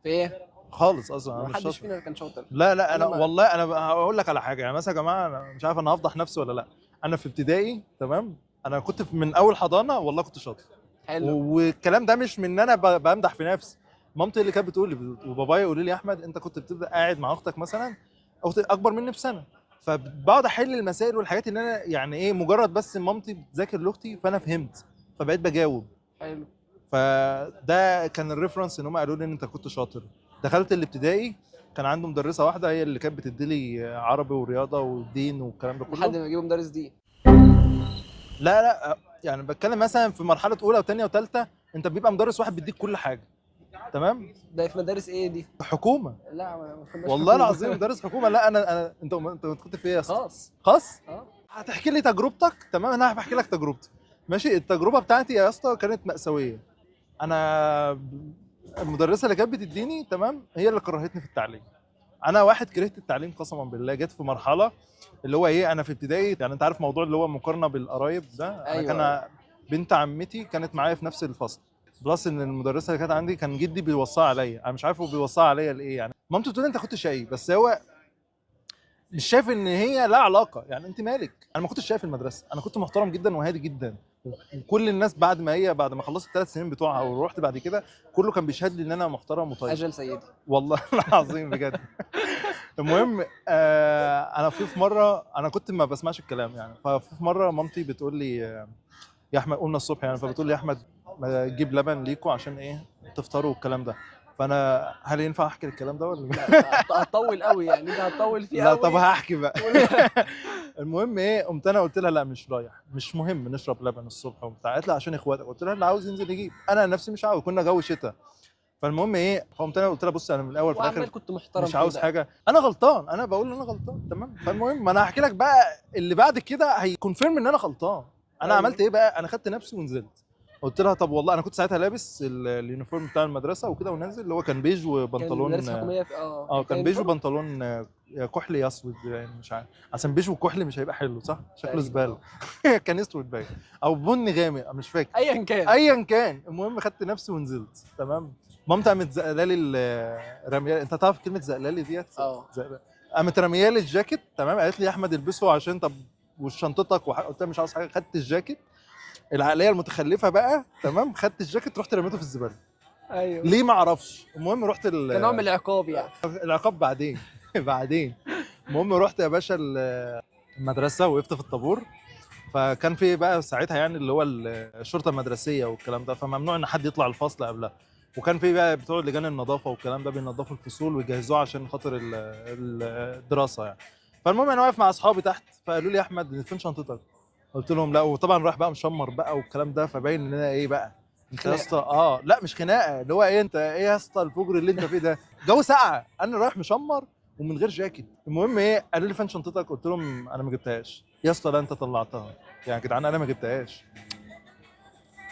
في ايه خالص اصلا. انا ما مش حدش شاطر فينا كان شاطر. لا انا والله انا هقول لك على حاجه، يعني مثلا يا جماعه انا مش عارف انا هفضح نفسي ولا لا. انا في ابتدائي تمام انا كنت من اول حضانه والله كنت شاطر. حلو. والكلام ده مش من ان انا بمدح في نفسي، مامتي اللي كانت بتقول لي وبابايا يقولوا لي يا احمد انت كنت بتبدا قاعد مع اختك مثلا، اختي اكبر مني بسنه، فبقعد احل المسائل والحاجات ان انا يعني ايه مجرد بس مامتي بتذاكر لاختي فانا فهمت فبقيت بجاوب. حلو. فده كان الريفرنس ان هم قالوا لي ان انت كنت شاطر. دخلت الابتدائي كان عنده مدرسه واحده هي اللي كانت بتدي لي عربي ورياضه ودين والكلام ده كله لحد ما يجيبوا مدرس دين. لا يعني بتكلم مثلا في مرحله اولى وثانيه وثالثه انت بيبقى مدرس واحد بيديك كل حاجه تمام. ده في مدارس ايه دي؟ حكومه. لا ما كناش والله العظيم مدرس حكومه. لا انا انت كنت في ايه يا اسطى؟ خاص. هتحكي لي تجربتك تمام، انا هحكي لك تجربتي ماشي. التجربه بتاعتي يا اسطى كانت مأساويه. انا المدرسه اللي كانت بتديني تمام هي اللي كرهتني في التعليم. انا واحد كرهت التعليم قسما بالله. جيت في مرحله اللي هو ايه انا في ابتدائي، يعني انت عارف موضوع اللي هو المقارنه بالقرايب ده. أيوة. انا كان بنت عمتي كانت معايا في نفس الفصل، بلس ان المدرسه اللي كانت عندي كان جدي بيوصيها عليا. انا مش عارف هو بيوصيها عليا لايه، يعني مامتي بتقول انت كنت شقي، بس هو مش شايف ان هي لا علاقه. يعني انت مالك؟ انا ما كنتش شايف المدرسه، انا كنت محترم جدا وهادي جدا، وكل الناس بعد ما خلصت الثلاث سنين بتوعها ورحت بعد كده كله كان بيشهد لي ان انا محترم وطيب. اجل سيدي والله والله العظيم بجد. المهم انا في مره انا كنت ما بسمعش الكلام يعني، ففي مره مامتي بتقول لي يا احمد قلنا الصبح يعني، فبتقول لي يا احمد ما تجيب لبن ليكوا عشان ايه تفطروا والكلام ده. فانا هل ينفع احكي الكلام ده ولا لا؟ هتطول قوي يعني، انت هتطول فيه لا قوي. طب هحكي بقى. المهم ايه قمت انا قلت لها لا مش رايح، مش مهم نشرب لبن الصبح وبتاع. قالت لي عشان اخواتك. قلت لها اللي عاوز ينزل يجيب، انا نفسي مش عاوز، كنا جو شتاء. فالمهم ايه فقمت انا قلت لها بص انا من الاول في الاخر كنت محترم مش عاوز كده. حاجه، انا غلطان، انا بقول ان انا غلطان تمام. فالمهم انا هحكي لك بقى اللي بعد كده هيكونفيرم ان انا غلطان. انا عملت ايه بقى؟ انا خدت نفسي ونزلت. قلت لها طب والله انا كنت ساعتها لابس اليونيفورم بتاع المدرسه وكده ونازل، اللي هو كان بيج وبنطلون. كان مدرسة حكومية كان بيج وبنطلون يا كحلي يا اسود يعني مش عارف، عشان بيج وكحلي مش هيبقى حلو صح؟ شكله أيوة. زباله. كان اسود باين او بني غامق مش فاكر. ايا كان. ايا كان، المهم خدت نفسي ونزلت تمام. مامتي قامت زقلالي رميال، انت تعرف كلمه زقلالي ديت؟ اه. قامت رميالي الجاكيت تمام، قالت لي يا احمد البسه عشان طب وشنطتك قلت لها مش عاوز حاجه، خدت الجاكيت. العقليه المتخلفه بقى تمام، خدت الجاكيت رحت رميته في الزباله. ايوه. ليه ما اعرفش. المهم رحت كنوع من العقاب يعني. العقاب بعدين. بعدين المهم رحت يا باشا المدرسه، وقفت في الطابور. فكان في بقى ساعتها يعني اللي هو الشرطه المدرسيه والكلام ده، فممنوع ان حد يطلع الفصل قبلها. وكان في بقى بتوع لجان النظافه والكلام ده بينظفوا الفصول ويجهزوها عشان خاطر الدراسه يعني. فالمهم انا واقف مع اصحابي تحت، فقالوا لي يا احمد فين شنطتك؟ قلت لهم لا، وطبعا رايح بقى مشمر بقى والكلام ده، فباين ان انا ايه بقى انت يا اسطى. لا مش خناقه، اللي هو ايه انت ايه يا اسطى الفجر اللي انت فيه ده، جو ساقعه انا رايح مشمر ومن غير جاكيت. المهم ايه، قالوا لي فين شنطتك؟ قلت لهم انا ما جبتهاش. يا اسطى لا انت طلعتها. يعني يا جدعان انا ما جبتهاش،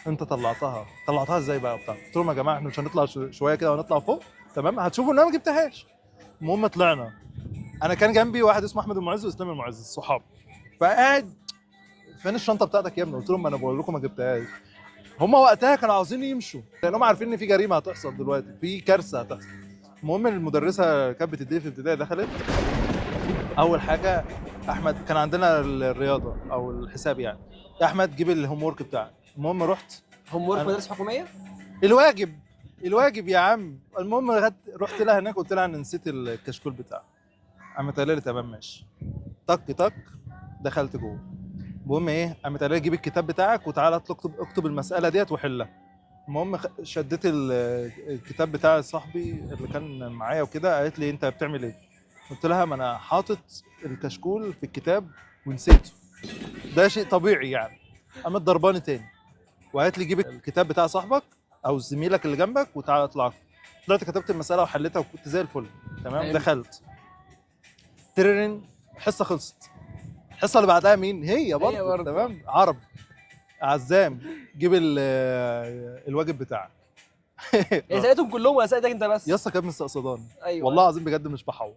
انت طلعتها ازاي بقى وبتاع. قلت لهم يا جماعه احنا مش هنطلع شويه كده ونطلع فوق تمام، هتشوفوا ان انا ما جبتهاش. المهم طلعنا، انا كان جنبي واحد اسمه احمد المعز واسلام المعز الصحاب، فقاعد فين الشنطه بتاعتك يا ابني؟ قلت لهم ما انا بقول لكم ما جبتهاش. هم وقتها كانوا عاوزين يمشوا لانهم عارفين ان في جريمه هتحصل دلوقتي، في كارثه هتحصل. المهم المدرسه كانت بتديني في الابتدائي دخلت. اول حاجه احمد، كان عندنا الرياضه او الحساب يعني، يا احمد جيب الهوم ورك بتاعك. المهم رحت هم ورك أنا- مدارس حكوميه. الواجب، الواجب يا عم. المهم رحت لها هناك قلت لها انا نسيت الكشكول بتاعي. قامت قايله لي تمام ماشي. طك طك دخلت جوه. المهم ايه، قامت قايله لي جيب الكتاب بتاعك وتعالى اكتب المساله ديت وحلها. المهم شديت الكتاب بتاع صاحبي اللي كان معايا وكده، قالت لي انت بتعمل ايه؟ قلت لها ما انا حاطط الكشكول في الكتاب ونسيته، ده شيء طبيعي يعني. قامت ضرباني تاني وقالت لي جيب الكتاب بتاع صاحبك او زميلك اللي جنبك وتعالى اطلع. طلعت كتبت المساله وحليتها وكنت زي الفل تمام. حلو. دخلت ترين، الحصه خلصت. الحصه اللي بعدها مين؟ هي برضه برضه. تمام. عرب، عزام جيب الواجب بتاعك. هي سالتهم كلهم ولا سالتك انت بس؟ يا اسطى كانت مستقصداني. ايوه. والله العظيم بجد مش بحور.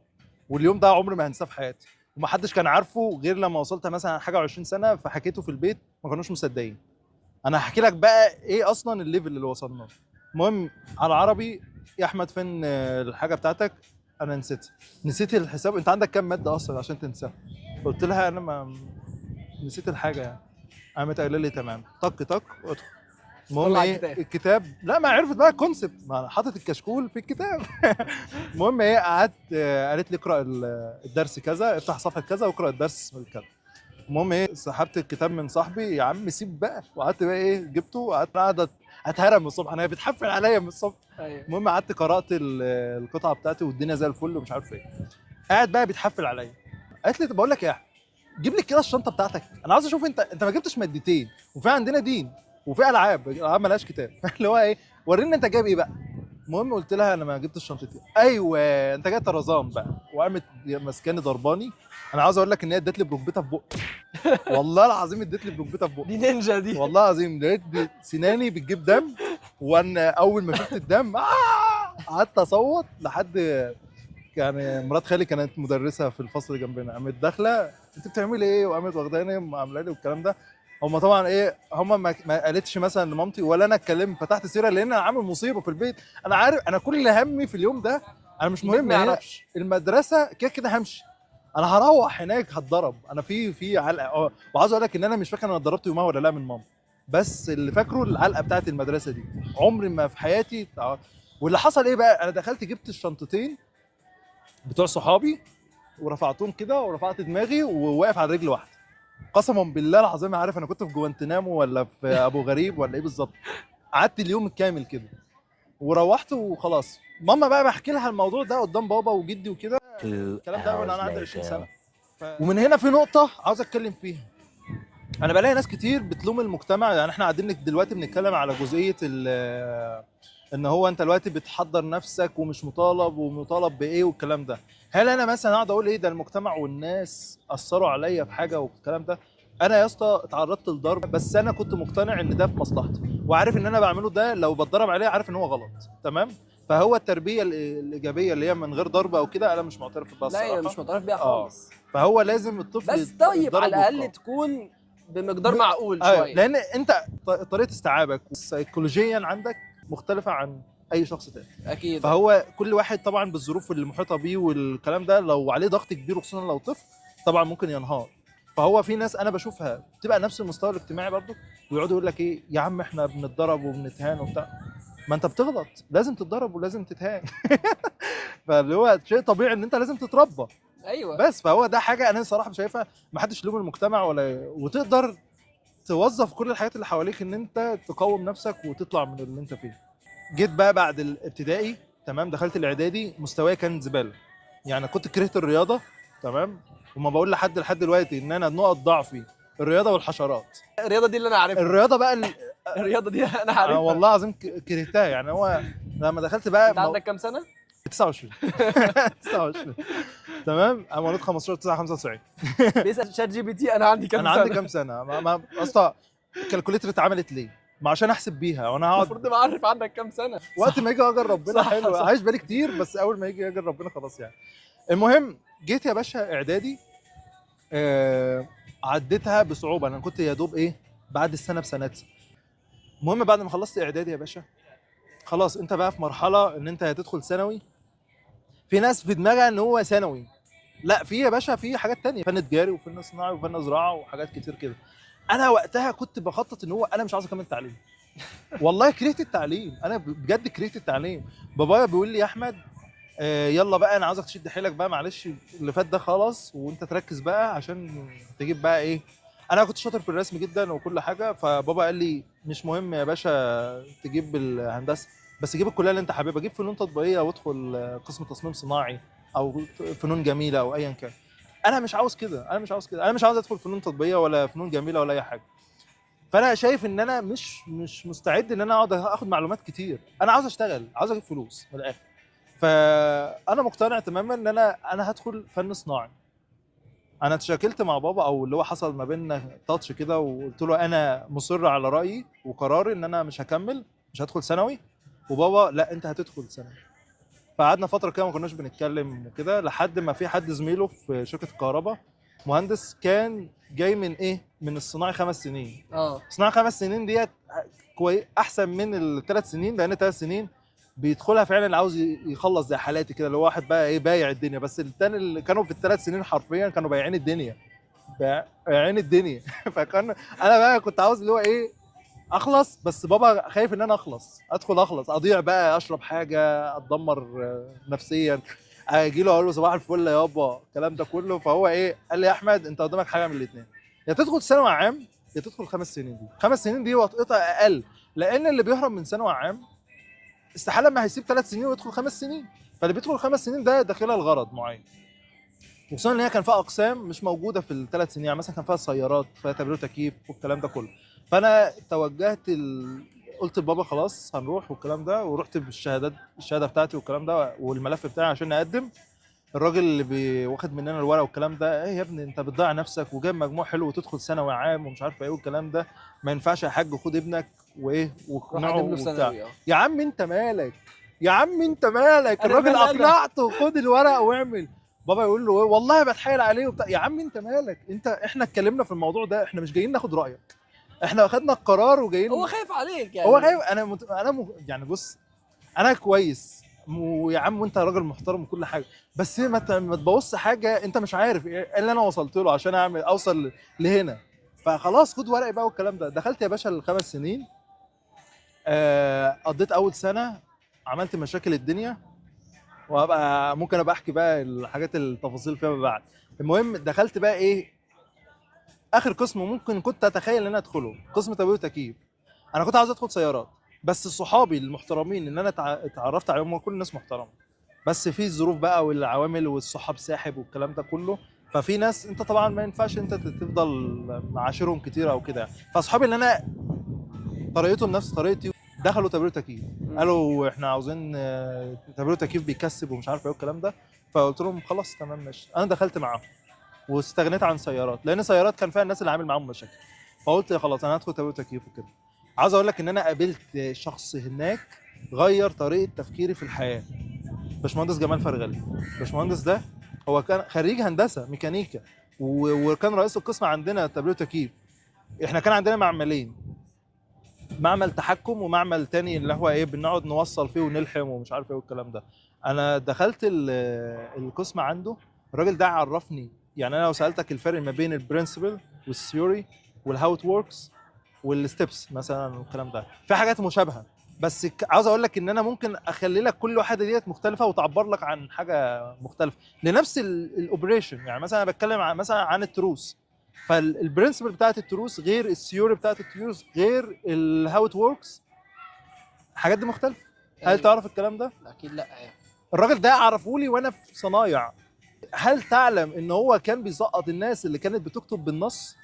واليوم ده عمري ما هنساه في حياتي، ومحدش كان عارفه غير لما وصلت مثلا حاجه و20 سنه فحكيته في البيت، ما كانوش مصدقين. انا هحكي لك بقى ايه اصلا الليفل اللي وصلنا له. المهم على العربي، يا احمد فين الحاجه بتاعتك؟ انا نسيت الحساب. انت عندك كام ماده اصلا عشان تنساها؟ قلت لها انا ما نسيت الحاجه يعني. قامت قايله لي تمام، طك طك ادخل. المهم طلع ايه الكتاب. الكتاب، لا ما عرفت بقى الكونسبت، ما أنا حاطط الكشكول في الكتاب. المهم ايه قعدت، قالت لي اقرا الدرس كذا، افتح صفحه كذا واقرا الدرس كذا. المهم ايه سحبت الكتاب من صاحبي، يا عم سيب بقى، وقعدت بقى ايه جبته وقعدت قاعد اتهرم من الصبح، انا بتحفل عليا من الصبح. ايوه. المهم قعدت قرات القطعه بتاعتي والدنيا زي الفل ومش عارف ايه. قاعد بقى بيتحفل عليا. قالت لي طب بقول لك ايه، جيب لي كده الشنطه بتاعتك، انا عاوز اشوف انت ما جبتش مادتين، وفي عندنا دين وفي العاب مالهاش كتاب. اللي هو ايه، وريني انت جايب ايه بقى. المهم قلت لها انا ما جبتش شنطتي. ايوه انت جاي طرزان بقى. وقامت ماسكاني ضرباني. انا عاوز اقول لك ان هي ادت لي بركبتها في بقي. والله العظيم ادت لي بركبتها في دي بقي. نينجا دي. والله العظيم لقيت سناني بتجيب دم. وانا اول ما شفت الدم قعدت اصوت لحد يعني مرات خالي كانت مدرسه في الفصل جنبنا، قامت داخله انت بتعملي ايه، وقامت واخداني عامله لي والكلام ده. هم طبعا ايه، هم ما قالتش مثلا لمامتي ولا انا اتكلمت فتحت سيره، لان انا عامل مصيبه في البيت. انا عارف انا كل همي في اليوم ده، انا مش البيت مهم ما هنا يعرفش. المدرسه كده كده همشي. انا هروح هناك هتضرب، انا في علقه وعاوز اقول لك ان انا مش فاكر انا اتضربت يومها ولا لا من ماما، بس اللي فاكره العلقه بتاعت المدرسه دي. عمري ما في حياتي واللي حصل ايه بقى، انا دخلت جبت الشنطتين بتوع صحابي ورفعتهم كده ورفعت دماغي وواقف على رجل واحده. قسما بالله العظيم عارف انا كنت في جوانتنامو ولا في ابو غريب ولا ايه بالظبط. قعدت اليوم الكامل كده وروحت وخلاص. ماما بقى بحكي لها الموضوع ده قدام بابا وجدي وكده، الكلام ده وانا عندي 20 سنه. ومن هنا في نقطه عاوز اتكلم فيها. انا بلاقي ناس كتير بتلوم المجتمع، يعني احنا قاعدين دلوقتي بنتكلم على جزئيه ان هو انت دلوقتي بتحضر نفسك ومش مطالب ومطالب بايه والكلام ده. هل انا مثلا اقعد اقول ايه ده المجتمع والناس اثروا عليا في حاجه والكلام ده؟ انا يا اسطى اتعرضت لضرب، بس انا كنت مقتنع ان ده في مصلحتي، وعارف ان انا بعمله ده لو بتضرب عليه عارف ان هو غلط تمام. فهو التربيه الايجابيه اللي هي من غير ضرب او كده انا مش معترف بيها لا هي الصراحه. مش معترف بيها خالص. فهو لازم الطفل بس طيب يتضرب على الاقل ويتقاوم. تكون بمقدار معقول ايوه، شويه. لان انت طريقه استيعابك سيكولوجيا عندك مختلفه عن اي شخص تاني. اكيد. فهو كل واحد طبعا بالظروف اللي محيطه بيه والكلام ده، لو عليه ضغط كبير وخصوصا لو طفل طبعا ممكن ينهار. فهو في ناس انا بشوفها بتبقى نفس المستوى الاجتماعي برضه، ويقعدوا يقول لك ايه يا عم احنا بنتضرب وبنتهان وبتاع. ما انت بتغلط، لازم تتضرب ولازم تتهان. فاللي هو شيء طبيعي ان انت لازم تتربى. ايوه. بس فهو ده حاجه انا صراحه شايفها ما حدش يلوم المجتمع ولا، وتقدر توظف كل الحاجات اللي حواليك ان انت تقوم نفسك وتطلع من اللي انت فيه. جيت بقى بعد الابتدائي تمام، دخلت الاعدادي مستواي كان زباله. يعني كنت كرهت الرياضه تمام، وما بقول لحد دلوقتي ان انا نقط ضعفي الرياضه والحشرات. الرياضه دي اللي انا عارفها. الرياضه بقى الرياضه دي انا عارفها. والله العظيم كرهتها. يعني هو لما دخلت بقى انت عندك كام سنه؟ 29. 29 تمام. انا مولود 15 9 95. بيسال شات جي بي تي انا عندي كام انا سنه. عندي كام سنه؟ ما اصلا الكالكوليتر اتعملت ليه؟ ما عشان احسب بيها وانا هقعد المفروض ابقى عارف عندك كام سنه. وقت ما يجي اجر ربنا. صح، حلو، صح. عايش بالي كتير بس اول ما يجي اجر ربنا خلاص يعني. المهم جيت يا باشا اعدادي، عديتها بصعوبه. انا كنت يا دوب ايه بعد السنه بسنتين. المهم بعد ما خلصت اعدادي يا باشا خلاص انت بقى في مرحله ان انت هتدخل ثانوي. في ناس في دماغها ان هو ثانوي، لا في يا باشا في حاجات تانية، فن تجاري وفن صناعي وفن زراعه وحاجات كتير كده. انا وقتها كنت بخطط ان هو انا مش عاوز اكمل تعليم. والله كرهت التعليم، انا بجد كرهت التعليم. بابايا بيقول لي يا احمد يلا بقى انا عاوزك تشد حيلك بقى، معلش اللي فات ده خلاص وانت تركز بقى عشان تجيب بقى ايه. انا كنت شاطر في الرسم جدا وكل حاجه، فبابا قال لي مش مهم يا باشا تجيب الهندسه، بس جيب الكليه اللي انت حاببها، جيب فنون تطبيقيه وادخل قسم تصميم صناعي او فنون جميله او ايا كان. انا مش عاوز كده، انا مش عاوز كده، انا مش عاوز ادخل فنون تطبيقيه ولا فنون جميله ولا اي حاجه. فانا شايف ان انا مش مستعد ان انا اقعد اخد معلومات كتير. انا عاوز اشتغل، عاوز اجيب فلوس من الاخر. فانا مقتنع تماما ان انا هدخل فن صناعي. انا اتشاكلت مع بابا او اللي هو حصل ما بيننا تاتش كده، وقلت له انا مصر على رايي وقراري ان انا مش هكمل، مش هدخل ثانوي. وبابا لا انت هتدخل ثانوي. فقعدنا فتره كده ما كناش بنتكلم وكده، لحد ما في حد زميله في شركه الكهرباء مهندس كان جاي من ايه من الصناعي 5 سنين. صناعي 5 سنين ديت احسن من الثلاث سنين، لان 3 سنين بيدخلها فعلا اللي عاوز يخلص زي حالاتي كده، اللي هو واحد بقى ايه بايع الدنيا. بس التاني اللي كانوا في ال3 سنين حرفيا كانوا بايعين الدنيا، بايعين الدنيا. فكان انا بقى كنت عاوز اللي هو ايه اخلص، بس بابا خايف ان انا ادخل اخلص اضيع بقى، اشرب حاجه اتدمر نفسيا، اجي له اقول له صباح الفل يا يابا الكلام ده كله. فهو ايه قال لي يا احمد انت قدامك حاجه من الاثنين، يا تدخل ثانوي عام يا تدخل 5 سنين. دي 5 سنين دي وطئتها اقل، لان اللي بيهرب من ثانوي عام استحاله ما هيسيب 3 سنين ويدخل 5 سنين. فاللي بيدخل 5 سنين ده داخلها الغرض معين، وخصوصا ان هي كان فيها اقسام مش موجوده في ال3 سنين. يعني مثلا كان فيها سيارات، فيها تبريد تكييف والكلام ده كله. فانا توجهت قلت لبابا خلاص هنروح والكلام ده، ورحت الشهاده بتاعتي والكلام ده والملف بتاعي عشان اقدم. الراجل اللي واخد مننا الورق والكلام ده ايه يا ابني انت بتضيع نفسك وجايب مجموع حلو وتدخل ثانوي عام ومش عارف ايه والكلام ده، ما ينفعش يا حاج، خد ابنك وايه واقنعه وبتاع. يا عم انت مالك، يا عم انت مالك، الراجل اقنعته خد الورق واعمل. بابا يقول له والله بتحايل عليه وبتاع. يا عم انت مالك، احنا اتكلمنا في الموضوع ده، احنا مش جايين ناخد رايك، احنا اخدنا القرار وجايين. هو خايف عليك يعني. هو خايف. يعني بص انا كويس ويا عم وانت راجل محترم وكل حاجه، بس ما تبوظش حاجه انت مش عارف ايه اللي انا وصلت له عشان اوصل لهنا. فخلاص خد ورقي بقى والكلام ده. دخلت يا باشا ال5 سنين، قضيت اول سنه عملت مشاكل الدنيا، وابقى ممكن ابقى احكي بقى الحاجات التفاصيل فيما بعد. المهم دخلت بقى ايه اخر قسم ممكن كنت اتخيل ان انا ادخله، قسم تبريد وتكييف. انا كنت عاوز ادخل سيارات، بس صحابي المحترمين اللي انا اتعرفت عليهم كل الناس محترمه، بس في الظروف بقى والعوامل والصحاب ساحب والكلام ده كله. ففي ناس انت طبعا ما ينفعش انت تفضل معاشرهم كتير او كده. فاصحابي اللي انا طريقتهم نفس طريقتي دخلوا تبريد تكييف، قالوا احنا عاوزين تبريد تكييف بيكسب ومش عارف ايه والكلام ده. فقلت لهم خلاص تمام ماشي. انا دخلت معاهم واستغنيت عن سيارات، لان سيارات كان فيها الناس اللي عامل معاهم مشاكل. فقلت خلاص انا هدخل تبريد تكييف وكده. عاوز اقول لك ان انا قابلت شخص هناك غير طريقه تفكيري في الحياه. باشمهندس جمال فرغلي. باشمهندس ده هو كان خريج هندسه ميكانيكا وكان رئيس القسم عندنا تبريد وتكييف. احنا كان عندنا معملين، معمل تحكم ومعمل تاني اللي هو ايه بنقعد نوصل فيه ونلحم ومش عارف ايه والكلام ده. انا دخلت القسم عنده، الراجل ده عرفني. يعني انا لو سالتك الفرق ما بين البرنسبل والثيوري والهاو ات وركس والستبس مثلا والكلام ده، في حاجات مشابهه، بس عاوز اقول لك ان انا ممكن اخلي لك كل واحده ديت مختلفه وتعبر لك عن حاجه مختلفه لنفس الاوبريشن. يعني مثلا انا بتكلم عن مثلا عن التروس، فالبرنسبل بتاعت التروس غير الثيوري بتاعت التروس غير الهاو ات وركس، الحاجات دي مختلفه. هل أيوة. تعرف الكلام ده؟ اكيد لا يعني. الراجل ده عرفه لي وانا في صنايع. هل تعلم ان هو كان بيسقط الناس اللي كانت بتكتب بالنص؟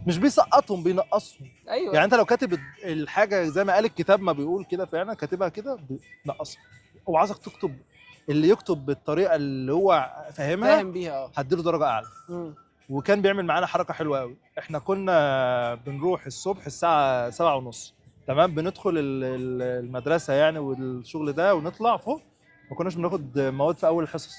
مش بيسقطهم، بينقصهم. ايوه يعني انت لو كاتب الحاجه زي ما قال الكتاب ما بيقول كده فعلا كاتبها كده بينقصها. هو عايزك تكتب، اللي يكتب بالطريقه اللي هو فاهمها فاهم بيها اه. هديله درجه اعلى. مم. وكان بيعمل معانا حركه حلوه قوي. احنا كنا بنروح الصبح الساعه 7:30، تمام، بندخل المدرسه يعني والشغل ده ونطلع فوق. ما كناش بناخد مواد في اول الحصص.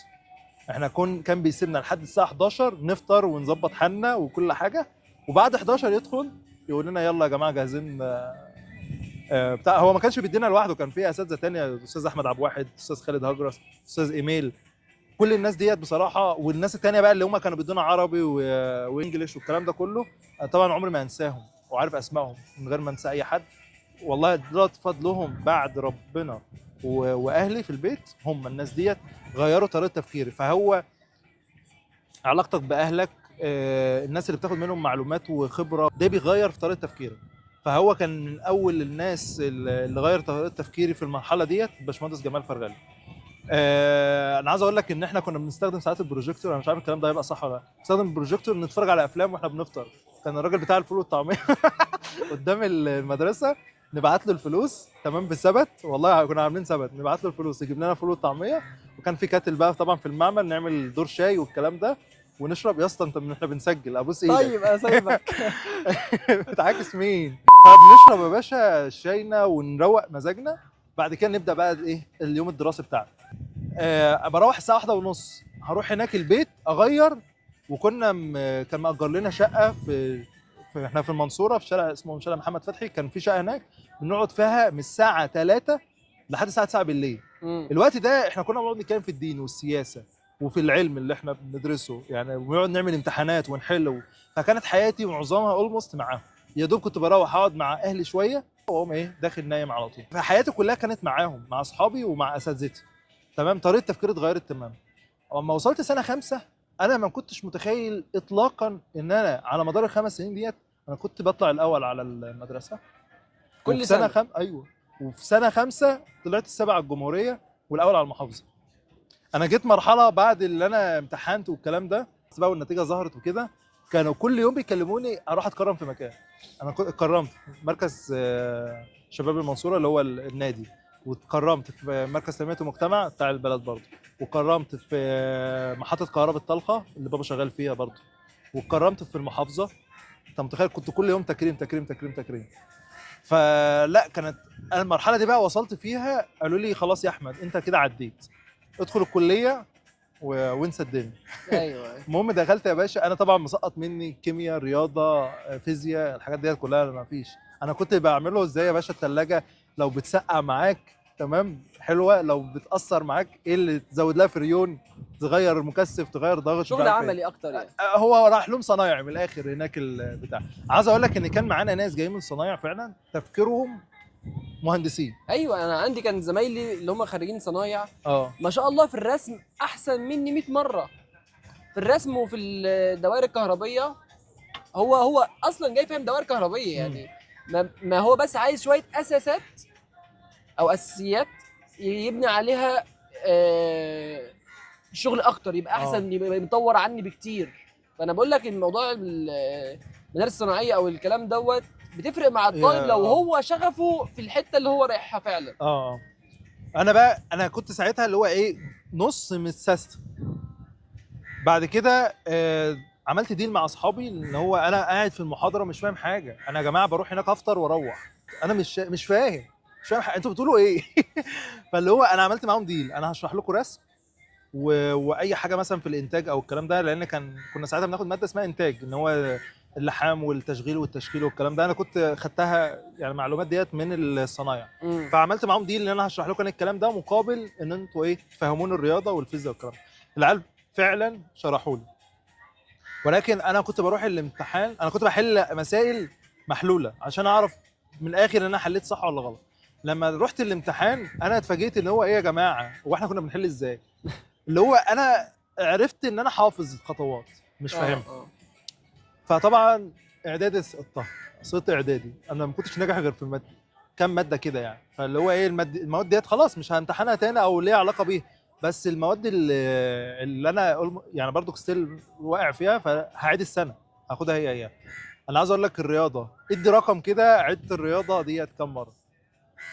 احنا كان بيسيبنا لحد الساعه 11 نفطر ونظبط حالنا وكل حاجه، وبعد 11 يدخل يقول لنا يلا يا جماعه جاهزين. بتاع هو ما كانش بيدينا لوحده، كان في اساتذه تانية، الاستاذ احمد عبد الواحد، الاستاذ خالد هجرس، الاستاذ ايميل، كل الناس ديت بصراحه. والناس التانية بقى اللي هم كانوا بيدونا عربي وانجليش والكلام ده كله، طبعا عمري ما انساهم وعارف اسمائهم من غير ما انسى اي حد. والله دولت فضلهم بعد ربنا واهلي في البيت، هم الناس ديت غيروا طريقه تفكيري. فهو علاقتك باهلك، الناس اللي بتاخد منهم معلومات وخبره، ده بيغير في طريقه تفكيرك. فهو كان من اول الناس اللي غير طريقه تفكيري في المرحله ديت باشمهندس جمال فرغلي. انا عايز اقول لك ان احنا كنا بنستخدم ساعات البروجيكتور. انا مش عارف الكلام ده هيبقى صح ولا لا. بنستخدم البروجيكتور نتفرج على افلام واحنا بنفطر. كان الراجل بتاع الفول والطعميه قدام المدرسه، نبعت له الفلوس تمام بالثبت، والله كنا عاملين ثبت، نبعت له الفلوس يجيب لنا فول والطعميه. وكان في كاتل بقى طبعا في المعمل، نعمل دور شاي والكلام ده ونشرب. يا اسطى انت احنا بنسجل، ابوس ايدك. طيب انا سايبك. بتعاكس مين؟ فبنشرب يا باشا شاينا ونروق مزاجنا. بعد كده نبدا بقى ايه اليوم الدراسي بتاعنا. بروح الساعه 1:30، هروح هناك البيت اغير. وكنا كان مأجر لنا شقه احنا في المنصوره في شارع اسمه شارع محمد فتحي. كان في شقه هناك بنقعد فيها من الساعه 3 لحد الساعه 9 بالليل. الوقت ده احنا كنا بنقعد نتكلم في الدين والسياسه وفي العلم اللي احنا بندرسه يعني، ونقعد نعمل امتحانات ونحل. فكانت حياتي معظمها اولموست معاهم. يا دوب كنت بروح اقعد مع اهلي شويه واقوم ايه داخل نايم على طول. فحياتي كلها كانت معاهم، مع اصحابي ومع اساتذتي. تمام، طريقه تفكيري اتغيرت تماما. اما وصلت سنه 5 انا ما كنتش متخيل اطلاقا ان انا على مدار ال5 سنين ديت انا كنت بطلع الاول على المدرسه. كل وفي سنه ايوه، وفي سنه 5 طلعت السابع على الجمهوريه والاول على المحافظه. انا جيت مرحله بعد اللي انا امتحنت والكلام ده بس بقى والنتيجه ظهرت وكده، كانوا كل يوم بيكلموني اروح اتكرم في مكان. انا كنت اتكرمت في مركز شباب المنصوره اللي هو النادي، واتكرمت في مركز تنميه المجتمع بتاع البلد برضه، وكرمت في محطه كهرباء الطلخه اللي بابا شغال فيها برضه، واتكرمت في المحافظه. انت متخيل كنت كل يوم تكريم تكريم تكريم تكريم. فلا كانت المرحله دي بقى وصلت فيها قالوا لي خلاص يا احمد انت كده عديت، ادخل الكليه وانسى الدنيا. ايوه المهم دخلت يا باشا. انا طبعا مسقط مني كيمياء رياضه فيزياء الحاجات ديت كلها ما فيش. انا كنت بعمله ازاي يا باشا؟ الثلاجه لو بتسقع معاك تمام حلوه، لو بتاثر معاك ايه اللي تزود لها فريون، تغير المكثف، تغير ضغط، مش شغل عارف إيه. عملي اكتر يعني. هو راح لهم صنايع من الاخر هناك البتاع. عايز اقول لك ان كان معانا ناس جايين من صنايع فعلا تفكيرهم مهندسين. ايوه انا عندي كان زمايلي اللي هم خريجين صنايع اه ما شاء الله في الرسم احسن مني 100 مره، في الرسم وفي الدوائر الكهربيه. هو اصلا جاي فاهم دوائر كهربيه يعني. ما هو بس عايز شويه اساسات او اساسيات يبني عليها الشغل اكتر، يبقى احسن، يبقى مطور عني بكتير. فانا بقول لك الموضوع المدارس الصناعيه او الكلام دوت بتفرق مع الطالب لو هو شغفه في الحته اللي هو رايحها فعلا. انا كنت ساعتها اللي هو ايه نص متسيستم. بعد كده عملت ديل مع اصحابي ان هو انا قاعد في المحاضره مش فاهم حاجه. انا يا جماعه بروح هناك افطر واروح، انا مش فاهم. مش فاهم انتوا بتقولوا ايه. فاللي هو انا عملت معاهم ديل، انا هشرح لكم رسم واي حاجه مثلا في الانتاج او الكلام ده، لان كنا ساعتها بناخد ماده اسمها انتاج، ان هو اللحام والتشغيل والتشكيل والكلام ده، انا كنت خدتها يعني المعلومات ديت من الصنايع. فعملت معاهم ديل ان انا هشرح لكم انا الكلام ده مقابل ان انتوا ايه تفهموني الرياضه والفيزياء والكلام ده. العيال فعلا شرحوا لي، ولكن انا كنت بروح الامتحان انا كنت بحل مسائل محلوله عشان اعرف من الاخر ان انا حليت صح ولا غلط. لما رحت الامتحان انا اتفاجئت ان هو ايه يا جماعه، هو احنا كنا بنحل ازاي؟ اللي هو انا عرفت ان انا حافظ الخطوات مش فاهمها. فطبعا اعدادي سقطتها، سقطت اعدادي، انا ما كنتش ناجح غير في الماده كام ماده كده يعني. فاللي هو ايه المواد ديت خلاص مش همتحنها تاني او ليها علاقه بيها، بس المواد اللي انا يعني برضو ستيل واقع فيها فهعيد السنه هاخدها هي. انا عايز اقول لك الرياضه ادي رقم كده، عدت الرياضه ديت كام مره؟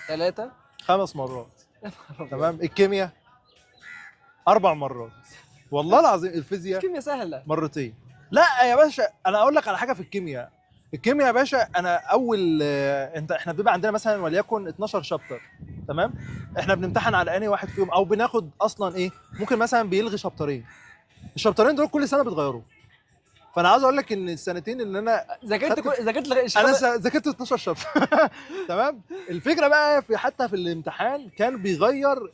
3. 5 مرات. تمام. الكيمياء 4 مرات. والله العظيم. الفيزياء الكيمياء سهله. مرتين. لا يا باشا انا اقول لك على حاجه في الكيمياء. الكيمياء يا باشا انا اول احنا بيبقى عندنا مثلا وليكن 12 شابتر. تمام. احنا بنمتحن على انهي واحد فيهم او بناخد اصلا ايه، ممكن مثلا بيلغي شابترين. الشابترين دول كل سنه بيتغيروا. فانا عاوز اقول لك ان السنتين اللي انا ذاكرت انا ذاكرت 12 شابتر. تمام. الفكره بقى في حتى في الامتحان كان بيغير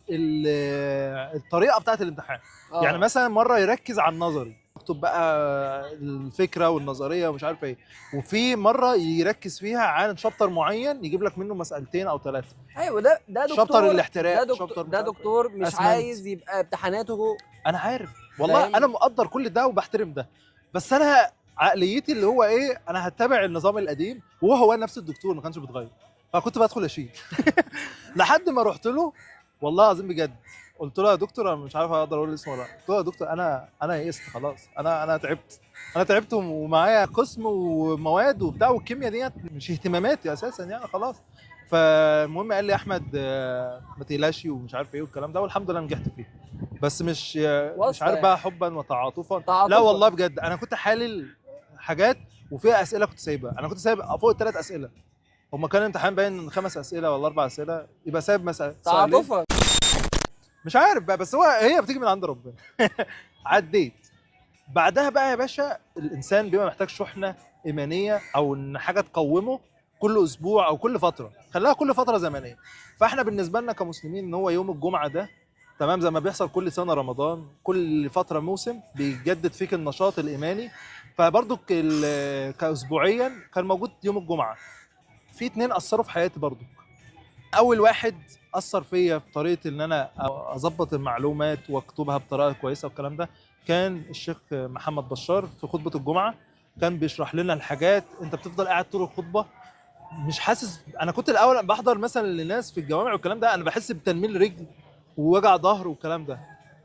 الطريقه بتاعت الامتحان. يعني مثلا مره يركز على النظري، يكتب بقى الفكره والنظريه ومش عارف ايه، وفي مره يركز فيها عن شابتر معين يجيب لك منه مسألتين او 3. ايوه ده دكتور شابتر الاحتراق، ده دكتور مش أسمنت. عايز يبقى امتحاناته. انا عارف والله فاهم؟ انا مقدر كل ده وبحترم ده، بس انا عقليتي اللي هو ايه، انا هتبع النظام القديم وهو نفس الدكتور ما كانش بيتغير، فكنت بدخل اشيل. لحد ما رحت له والله العظيم بجد، قلت له يا دكتور انا مش عارف اقدر اقول اسمه ولا لا، قلت له يا دكتور انا يئست خلاص، انا تعبت، انا تعبت ومعايا قسم ومواد وبتاع، والكيمياء ديت مش اهتماماتي اساسا يعني خلاص. فالمهم قال لي احمد ما تقلقش ومش عارف ايه والكلام ده، والحمد لله نجحت فيه. بس مش عارف بقى حبا وتعاطفا. لا والله بجد انا كنت حالل حاجات وفيها اسئله كنت سايبها، انا كنت سايب فوق ال3 اسئله. هما كان الامتحان باين 5 اسئله ولا 4 اسئله، يبقى سايب مثلا تعاطفا. مش عارف بقى، بس هي بتيجي من عند ربنا. عديت. بعدها بقى يا باشا الانسان بيبقى محتاج شحنه ايمانيه او ان حاجه تقومه كل اسبوع او كل فتره، خليها كل فتره زمنيه. فاحنا بالنسبه لنا كمسلمين ان هو يوم الجمعه ده تمام، زي ما بيحصل كل سنه رمضان، كل فتره موسم بيجدد فيك النشاط الايماني. فبرضو كاسبوعيا كان موجود يوم الجمعه. في 2 اثروا في حياتي برضو. اول واحد اثر فيا في طريقه ان انا اظبط المعلومات واكتبها بطريقه كويسه والكلام ده، كان الشيخ محمد بشار في خطبه الجمعه. كان بيشرح لنا الحاجات، انت بتفضل قاعد طول الخطبه مش حاسس. انا كنت الاول بحضر مثلا للناس في الجوامع والكلام ده، انا بحس بتنميل رجل ووجع ظهر والكلام ده.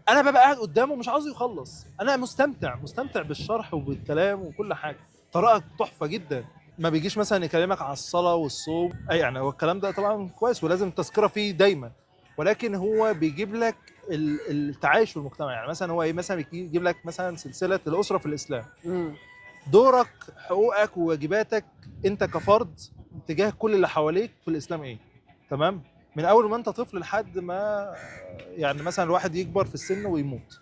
انا ببقى قاعد قدامه مش عاوز يخلص، انا مستمتع بالشرح وبالكلام وكل حاجه، طريقه تحفه جدا. ما بيجيش مثلا يكلمك على الصلاه والصوم اي يعني، هو الكلام ده طبعا كويس ولازم تذكره فيه دايما، ولكن هو بيجيب لك التعايش في المجتمع. يعني مثلا هو ايه، مثلا يجيب لك مثلا سلسله الاسره في الاسلام، دورك حقوقك وواجباتك انت كفرد تجاه كل اللي حواليك في الاسلام ايه. تمام. من اول ما انت طفل لحد ما يعني مثلا الواحد يكبر في السن ويموت،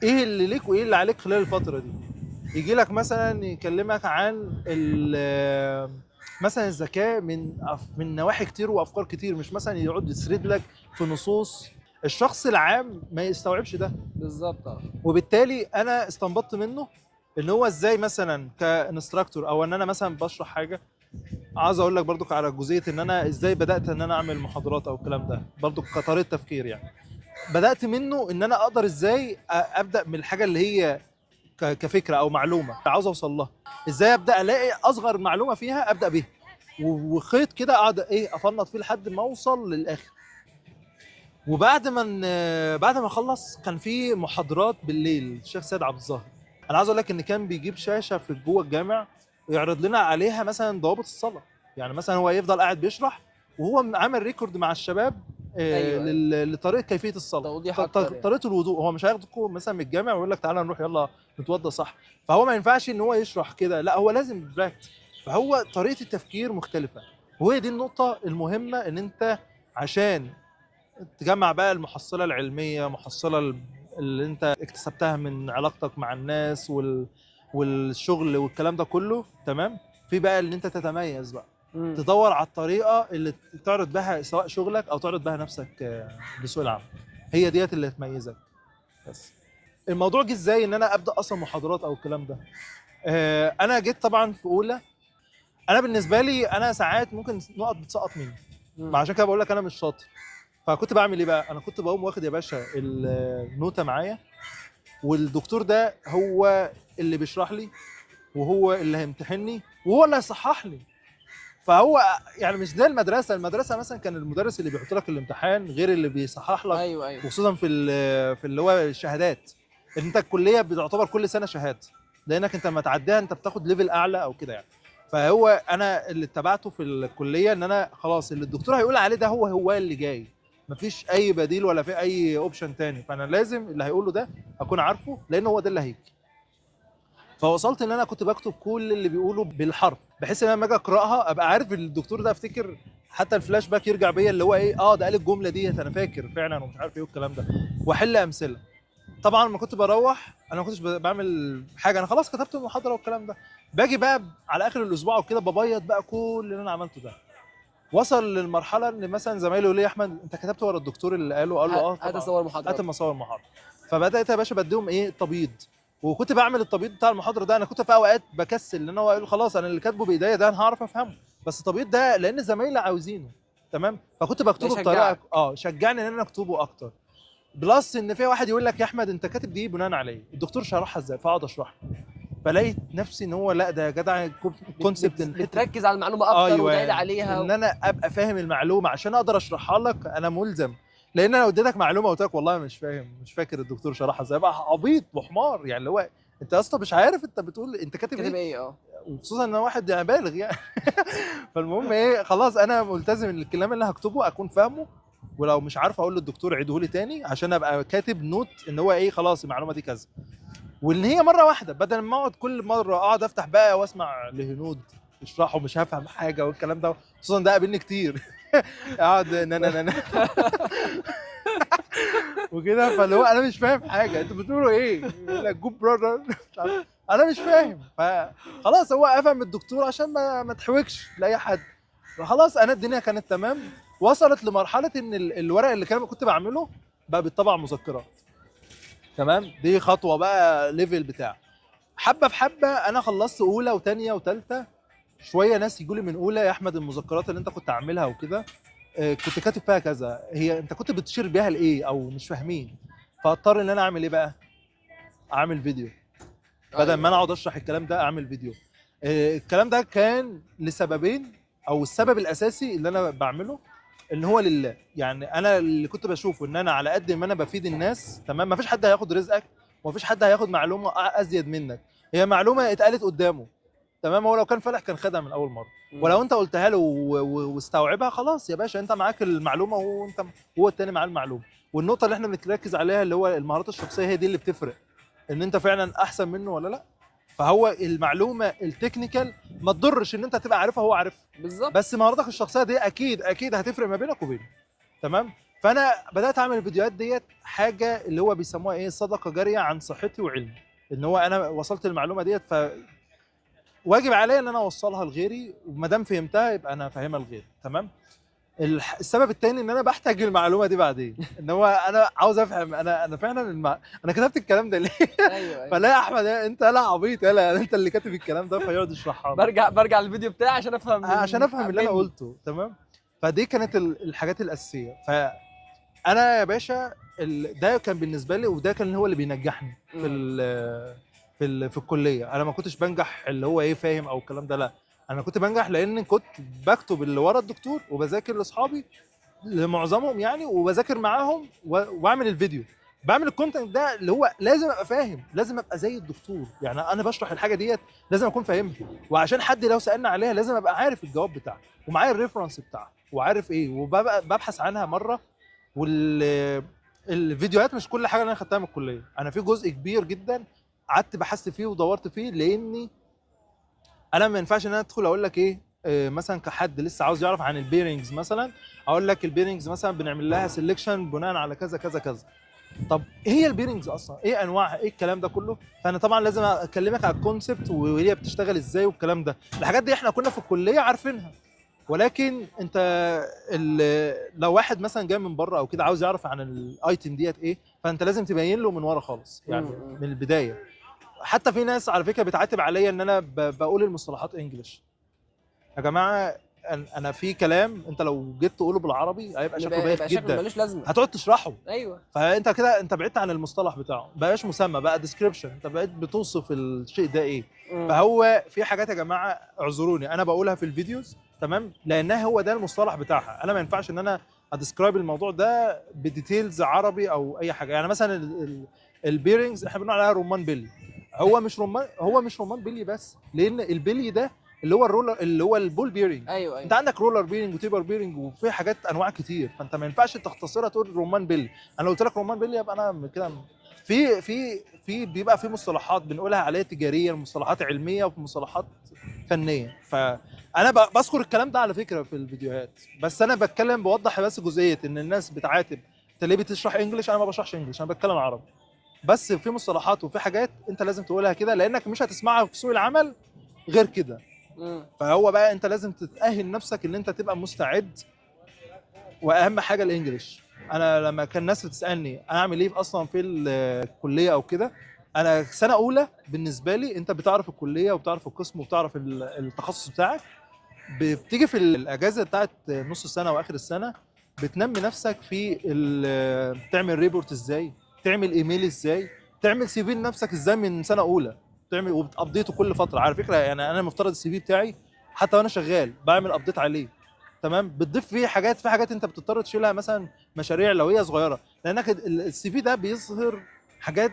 ايه اللي ليك وايه اللي عليك خلال الفتره دي. يجي لك مثلا يكلمك عن مثلا الزكاه من نواحي كتير وافكار كتير، مش مثلا يقعد يسرد لك في نصوص الشخص العام ما يستوعبش ده بالظبط. وبالتالي انا استنبطت منه ان هو ازاي مثلا كانستراكتور او ان انا مثلا بشرح حاجه. عاوز اقول لك برضو على جزئيه ان انا ازاي بدات ان انا اعمل محاضرات او الكلام ده، برضو كطريقه تفكير يعني. بدات منه ان انا اقدر ازاي ابدا من الحاجه اللي هي كفكره او معلومه عاوز اوصل لها، ازاي ابدا الاقي اصغر معلومه فيها ابدا بيها وخيط كده اقعد ايه افنط فيه لحد ما اوصل للاخر. وبعد ما اخلص كان في محاضرات بالليل الشيخ سيد عبد الظاهر. انا عايز اقول لك ان كان بيجيب شاشه في جوه الجامع ويعرض لنا عليها مثلا ضوابط الصلاه. يعني مثلا هو يفضل قاعد بيشرح وهو عامل ريكورد مع الشباب أيوة. لطريقه كيفيه الصلاه، توضيح طريقه الوضوء. هو مش هياخدكم مثلا من الجامع ويقول لك تعالى نروح يلا نتوضى صح، فهو ما ينفعش ان هو يشرح كده، لا هو لازم براكت. فهو طريقه التفكير مختلفه، وهي دي النقطه المهمه ان انت عشان تجمع بقى المحصله العلميه، محصله اللي انت اكتسبتها من علاقتك مع الناس والشغل والكلام ده كله. تمام. في بقى اللي انت تتميز بقى، تدور على الطريقه اللي تعرض بها سواء شغلك او تعرض بها نفسك لسوق العمل. هي ديت اللي هتميزك. بس الموضوع جه ازاي ان انا ابدا اصلا محاضرات او الكلام ده؟ انا جيت طبعا في اولى. انا بالنسبه لي انا ساعات ممكن نقط بتسقط مني، عشان كده بقول لك انا مش شاطر. فكنت بعمل ايه بقى؟ انا كنت بقوم واخد يا باشا النوته معايا، والدكتور ده هو اللي بيشرح لي، وهو اللي هيمتحني، وهو اللي هيصحح لي. فهو يعني مش زي المدرسه مثلا كان المدرس اللي بيحط لك الامتحان غير اللي بيصحح لك. ايوه وخصوصا في اللي هو الشهادات. انت الكليه بتعتبر كل سنه شهاده، لانك انت لما تعديها انت بتاخد ليفل اعلى او كده يعني. فهو انا اللي اتبعته في الكليه ان انا خلاص اللي الدكتور هيقول عليه ده هو اللي جاي، مفيش اي بديل ولا في اي اوبشن تاني. فانا لازم اللي هيقوله ده اكون عارفه، لان هو ده اللي هيجي. فوصلت ان انا كنت بكتب كل اللي بيقوله بالحرف، بحيث ان انا لما اجي اقراها ابقى عارف الدكتور ده، افتكر حتى الفلاش باك يرجع بيا اللي هو ايه، ده قال الجمله ديت انا فاكر فعلا ومش عارف ايه والكلام ده، واحل امثله. طبعا لما كنت بروح انا ما كنتش بعمل حاجه، انا خلاص كتبت المحاضره والكلام ده. باجي بقى على اخر الاسبوع وكده ببيض بقى كل اللي انا عملته ده. وصل للمرحله ان مثلا زمايلي يقولوا لي يا احمد انت كتبت ورا الدكتور اللي قاله؟ قال له هات طبعا. صور محاضرات. هات مصور المحاضره. فبدات يا باشا بديهم ايه التبييض. وكنت بعمل التبييض بتاع المحاضره ده. انا كنت في اوقات بكسل، لان هو يقول خلاص انا اللي كاتبه بايديا ده انا هعرف افهمه، بس التبييض ده لان زمايلي عاوزينه. تمام. فكنت بكتبه بطريقه شجعني ان انا اكتبه اكتر. بلس ان في واحد يقول لك يا احمد انت كاتب دي بناء على ايه؟ الدكتور شرحها ازاي؟ فاقعد اشرحها. فلاقيت نفسي ان هو لا ده يا جدع كونسبت بتركز على المعلومه اكتر أيوة وتعيد عليها ان انا ابقى فاهم المعلومه عشان اقدر اشرحها لك. انا ملزم، لان انا لو اديتك معلومه وقلت لك والله مش فاهم مش فاكر الدكتور شرحها ازاي، بقى عبيط وحمار يعني. اللي هو انت اصلا مش عارف انت بتقول انت كاتب ايه. وخصوصا ان واحد يعني بالغ يعني. فالمهم ايه، خلاص انا ملتزم ان الكلام اللي هكتبه اكون فاهمه، ولو مش عارف اقول للدكتور عيده لي تاني عشان ابقى كاتب نوت ان هو ايه خلاص المعلومه دي كذا. وان هي مره واحده، بدل ما اقعد كل مره اقعد افتح بقى واسمع لهنود يشرحوا مش هفهم حاجه والكلام ده. خصوصا ده قابلني كتير. اقعد انا وكده. فاللي هو انا مش فاهم حاجه انتوا بتقولوا ايه، يقول لك جود براذر انا مش فاهم. فخلاص هو افهم الدكتور عشان ما تحوكش لاي حد. فخلاص انا الدنيا كانت تمام. وصلت لمرحله ان الورق اللي كنت بعمله بقى بيطبع مذكرات. تمام. دي خطوه بقى ليفل بتاع. حبه في حبه انا خلصت اولى وثانيه وثالثه. شويه ناس يجوا لي من اولى يا احمد المذكرات اللي انت كنت عاملها وكده كنت كاتب فيها كذا، هي انت كنت بتشير بيها لايه او مش فاهمين. فاضطر ان انا اعمل ايه بقى؟ اعمل فيديو. بدل ما انا اقعد اشرح الكلام ده اعمل فيديو. الكلام ده كان لسببين، او السبب الاساسي اللي انا بعمله ان هو لله. يعني انا اللي كنت بشوفه ان انا على قد ما انا بفيد الناس تمام، ما فيش حد هياخد رزقك وما فيش حد هياخد معلومه ازيد منك. هي معلومه اتقالت قدامه تمام، هو لو كان فالح كان خدها من اول مره. ولو انت قلتها له واستوعبها خلاص يا باشا انت معاك المعلومه وهو التاني معاه المعلومه. والنقطه اللي احنا بنركز عليها اللي هو المهارات الشخصيه هي دي اللي بتفرق ان انت فعلا احسن منه ولا لا. فهو المعلومه التكنيكال ما تضرش ان انت تبقى عارفها هو عارفها بالظبط، بس مهاراتك الشخصيه دي اكيد هتفرق ما بينك وبينه. تمام. فانا بدات اعمل الفيديوهات ديت حاجه اللي هو بيسموها ايه صدقه جاريه عن صحتي وعلمي. ان هو انا وصلت المعلومه ديت واجب عليا ان انا اوصلها لغيري، وما دام فهمتها يبقى انا فاهمها لغيري. تمام. السبب الثاني ان انا بحتاج المعلومه دي بعدين. ان هو انا عاوز افهم انا فعلا انا كتبت الكلام ده ليه. ايوه فلا يا احمد انت لا عبيط يلا انت اللي كاتب الكلام ده، فيقعد يشرحها لي. برجع للفيديو بتاعي عشان افهم عشان افهم اللي انا قلته. تمام. فدي كانت الحاجات الاساسيه. فانا يا باشا ده كان بالنسبه لي، وده كان هو اللي بينجحني في الكليه. انا ما كنتش بنجح اللي هو ايه فاهم او الكلام ده، لا انا كنت بنجح لان كنت بكتب اللي ورا الدكتور وبذاكر لاصحابي لمعظمهم يعني، وبذاكر معاهم واعمل الفيديو. بعمل الكونتنت ده اللي هو لازم ابقى فاهم، لازم ابقى زي الدكتور. يعني انا بشرح الحاجه ديت لازم اكون فاهمها، وعشان حد لو سالنا عليها لازم ابقى عارف الجواب بتاعها ومعايا الريفرنس بتاعها وعارف ايه، وببحث عنها مره. الفيديوهات مش كل حاجه انا خدتها من الكليه، انا في جزء كبير جدا قعدت بحثت فيه ودورت فيه، لاني انا ما ينفعش ان انا ادخل اقول لك ايه مثلا كحد لسه عاوز يعرف عن البيرنجز مثلا، هقول لك البيرنجز مثلا بنعمل لها سيلكشن بناء على كذا كذا كذا. طب ايه هي البيرنجز اصلا؟ ايه انواعها؟ ايه الكلام ده كله؟ فانا طبعا لازم اكلمك على الكونسبت وهي بتشتغل ازاي والكلام ده. الحاجات دي احنا كنا في الكليه عارفينها، ولكن انت لو واحد مثلا جاي من بره او كده عاوز يعرف عن الايتم ديت ايه، فانت لازم تبين له من ورا خالص يعني من البدايه. حتى في ناس على فكره بتعاتب عليا ان انا بقول المصطلحات انجلش. يا جماعه انا في كلام انت لو جيت تقوله بالعربي هيبقى شكله بايخ شكله جدا، ملوش لازمه، هتقعد تشرحه. ايوه. فانت كده انت بعدت عن المصطلح بتاعه، بقاش مسمى بقى ديسكريبشن، انت بقيت بتوصف الشيء ده ايه. فهو في حاجات يا جماعه اعذروني انا بقولها في الفيديوز تمام، لانها هو ده المصطلح بتاعها. انا ما ينفعش ان انا اديسكرايب الموضوع ده بديتيلز عربي او اي حاجه. يعني مثلا البيرنجز احنا بنقول عليها رمان بيلي، هو مش رمان بيلي بس، لان البيلي ده اللي هو الرولر اللي هو البول بيرنج. ايوه انت عندك رولر بيرنج وتيبر بيرنج وفي حاجات انواع كتير، فانت ما ينفعش تختصرها تقول رمان بيلي. انا لو قلت لك رمان بيلي يبقى انا كده في بيبقى في مصطلحات بنقولها عليها تجاريه، مصطلحات علميه ومصطلحات فنيه. فانا بذكر الكلام ده على فكره في الفيديوهات، بس انا بتكلم بوضح بس جزئيه ان الناس بتعاتب انت ليه بتشرح انجلش. انا ما بشرحش انجلش، انا بتكلم عربي. بس في مصطلحات وفي حاجات انت لازم تقولها كده، لانك مش هتسمعها في سوق العمل غير كده. فهو بقى انت لازم تتأهل نفسك ان انت تبقى مستعد. واهم حاجه الانجليش. انا لما كان الناس بتسالني انا اعمل ايه اصلا في الكليه او كده، انا سنه اولى بالنسبه لي انت بتعرف الكليه وبتعرف القسم وبتعرف التخصص بتاعك. بتيجي في الاجازه بتاعت نص السنه واخر السنه بتنمي نفسك في تعمل ريبورت ازاي، تعمل ايميل ازاي، تعمل سي في لنفسك ازاي من سنه اولى، تعمل وبتابديته كل فتره. على فكره يعني انا مفترض السي في بتاعي حتى وانا شغال بعمل ابديت عليه تمام. بتضيف فيه حاجات، في حاجات انت بتضطر تشيلها مثلا مشاريع لو هي صغيره، لانك السي في ده بيظهر حاجات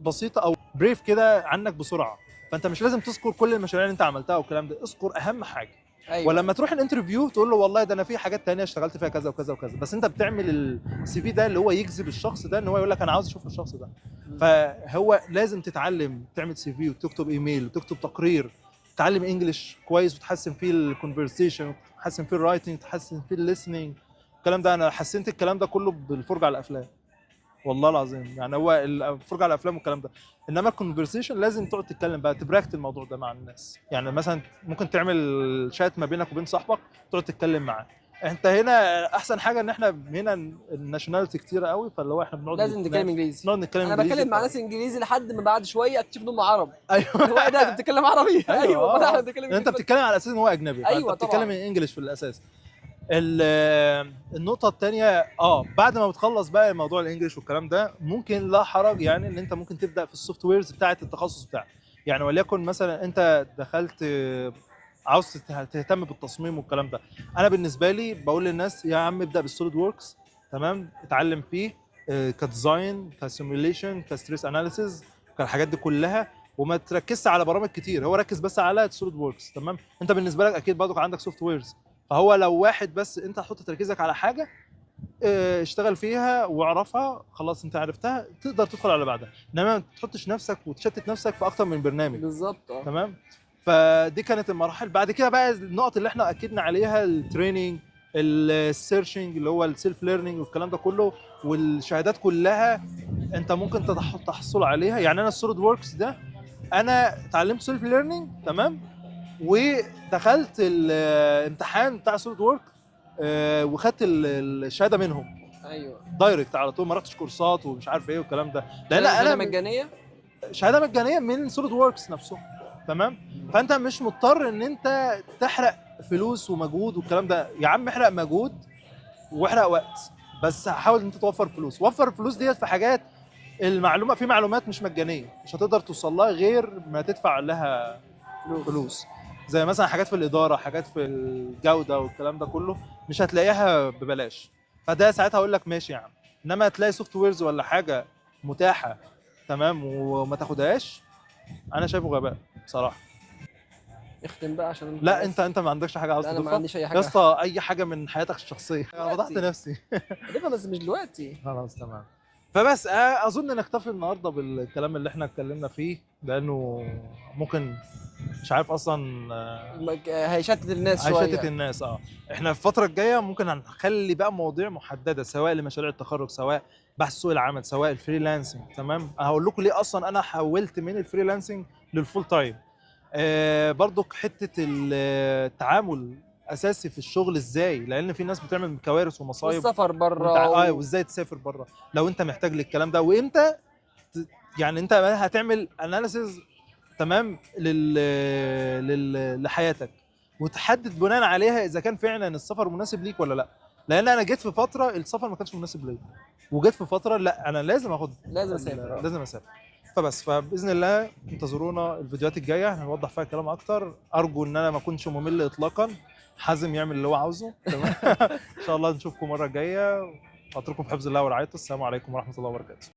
بسيطه او بريف كده عنك بسرعه. فانت مش لازم تذكر كل المشاريع اللي انت عملتها والكلام ده، اذكر اهم حاجه. أيوة. ولما تروح الانترفيو تقول له والله ده انا في حاجات تانية اشتغلت فيها كذا وكذا وكذا، بس انت بتعمل السي في ده اللي هو يجذب الشخص ده ان هو يقول لك انا عاوز اشوف الشخص ده. فهو لازم تتعلم تعمل سي في وتكتب ايميل وتكتب تقرير، تتعلم انجلش كويس وتحسن فيه الكونفرسيشن وتحسن فيه الرايتنج وتحسن فيه الليسننج. الكلام ده انا حسنت الكلام ده كله بالفرجه على الافلام والله العظيم. يعني هو الفرجه على الافلام والكلام ده، انما الكونفرسيشن لازم تقعد تتكلم بقى تبراكت الموضوع ده مع الناس. يعني مثلا ممكن تعمل شات ما بينك وبين صاحبك تقعد تتكلم معاه. انت هنا احسن حاجه ان احنا هنا الناشوناليتي كتيره قوي، فاللي هو احنا بنقعد لازم نتكلم انجليزي. نقعد نتكلم انا انجليزي. بتكلم مع ناس انجليزي لحد ما بعد شويه اكتشف انهم عرب. ايوه هو ايه ده انت بتتكلم عربي؟ ايوه آه. احنا بنتكلم انت بتتكلم على اساس ان هو اجنبي، أيوة فانت بتتكلم طبعاً. انجلش في الاساس. النقطة الثانية بعد ما بتخلص بقى موضوع الانجليش والكلام ده، ممكن لا حرج يعني ان انت ممكن تبدا في السوفت ويرز بتاعه التخصص بتاعك. يعني وليكن مثلا انت دخلت عاوز تهتم بالتصميم والكلام ده، انا بالنسبة لي بقول للناس يا عم ابدا بالسوليد ووركس تمام، اتعلم فيه كديزاين كسيميوليشن كستريس اناليسيز كالحاجات دي كلها، وما تركزش على برامج كتير، هو ركز بس على السوليد ووركس تمام. انت بالنسبة لك اكيد برضك عندك سوفت ويرز، فهو لو واحد بس انت هتحط تركيزك على حاجه اشتغل فيها واعرفها خلاص انت عرفتها تقدر تدخل على بعدها، انما ما تحطش نفسك وتشتت نفسك في اكتر من برنامج. بالظبط تمام. فدي كانت المراحل. بعد كده بقى النقط اللي احنا اكدنا عليها التريننج السيرشنج اللي هو السيلف ليرنينج والكلام ده كله، والشهادات كلها انت ممكن تحصل عليها. يعني انا السوليد ووركس ده انا اتعلمت سيلف ليرنينج تمام، ودخلت الامتحان بتاع سوليد وورك وخدت الشهاده منهم. ايوه دايركت على طول، ما رحتش كورسات ومش عارف ايه والكلام ده، لان شهادة انا مجانيه. شهاده مجانيه من سوليد ووركس نفسه تمام. فانت مش مضطر ان انت تحرق فلوس ومجهود والكلام ده. يا عم احرق مجهود واحرق وقت، بس حاول ان انت توفر فلوس. وفر الفلوس ديت في حاجات، المعلومه في معلومات مش مجانيه مش هتقدر توصل لها غير ما تدفع لها فلوس، زي مثلا حاجات في الاداره، حاجات في الجوده والكلام ده كله مش هتلاقيها ببلاش. فده ساعتها اقول لك ماشي يا عم، انما تلاقي سوفت ويرز ولا حاجه متاحه تمام وما تاخدهاش، انا شايفه غباء بصراحه. اختم بقى عشان لا انت ما عندكش حاجه عاوز لا، انا ما تضيفها عنديش اي يا حاجه. اسطى؟ اي حاجه من حياتك الشخصيه. انا وضحت نفسي. اضيفها بس مش دلوقتي. خلاص تمام. فبس اظن نكتفي النهارده بالكلام اللي احنا اتكلمنا فيه، لانه ممكن مش عارف اصلا هيشتت الناس شويه. هيشتت الناس. احنا الفتره الجايه ممكن هنخلي بقى مواضيع محدده، سواء لمشاريع التخرج، سواء بحث سوق العمل، سواء الفريلانسنج. تمام، هقول لكم ليه اصلا انا حولت من الفريلانسنج للفول تايم. برضو حته التعامل اساسي في الشغل ازاي، لان في ناس بتعمل كوارث ومصايب. والسفر بره وازاي تسافر بره لو انت محتاج للكلام ده، وامتى يعني انت هتعمل اناليسز تمام لحياتك، وتحدد بناء عليها اذا كان فعلا السفر مناسب ليك ولا لا. لان انا جيت في فتره السفر ما كانش مناسب ليا، وجيت في فتره لا انا لازم اخد لازم اسافر. لازم اسافر. فباذن الله انتظرونا الفيديوهات الجايه هنوضح فيها كلام اكتر. ارجو ان انا ما اكونش ممل اطلاقا، حازم يعمل اللي هو عاوزه. تمام. ان شاء الله نشوفكم المره الجايه، اترككم في حفظ الله ورعايته. السلام عليكم ورحمه الله وبركاته.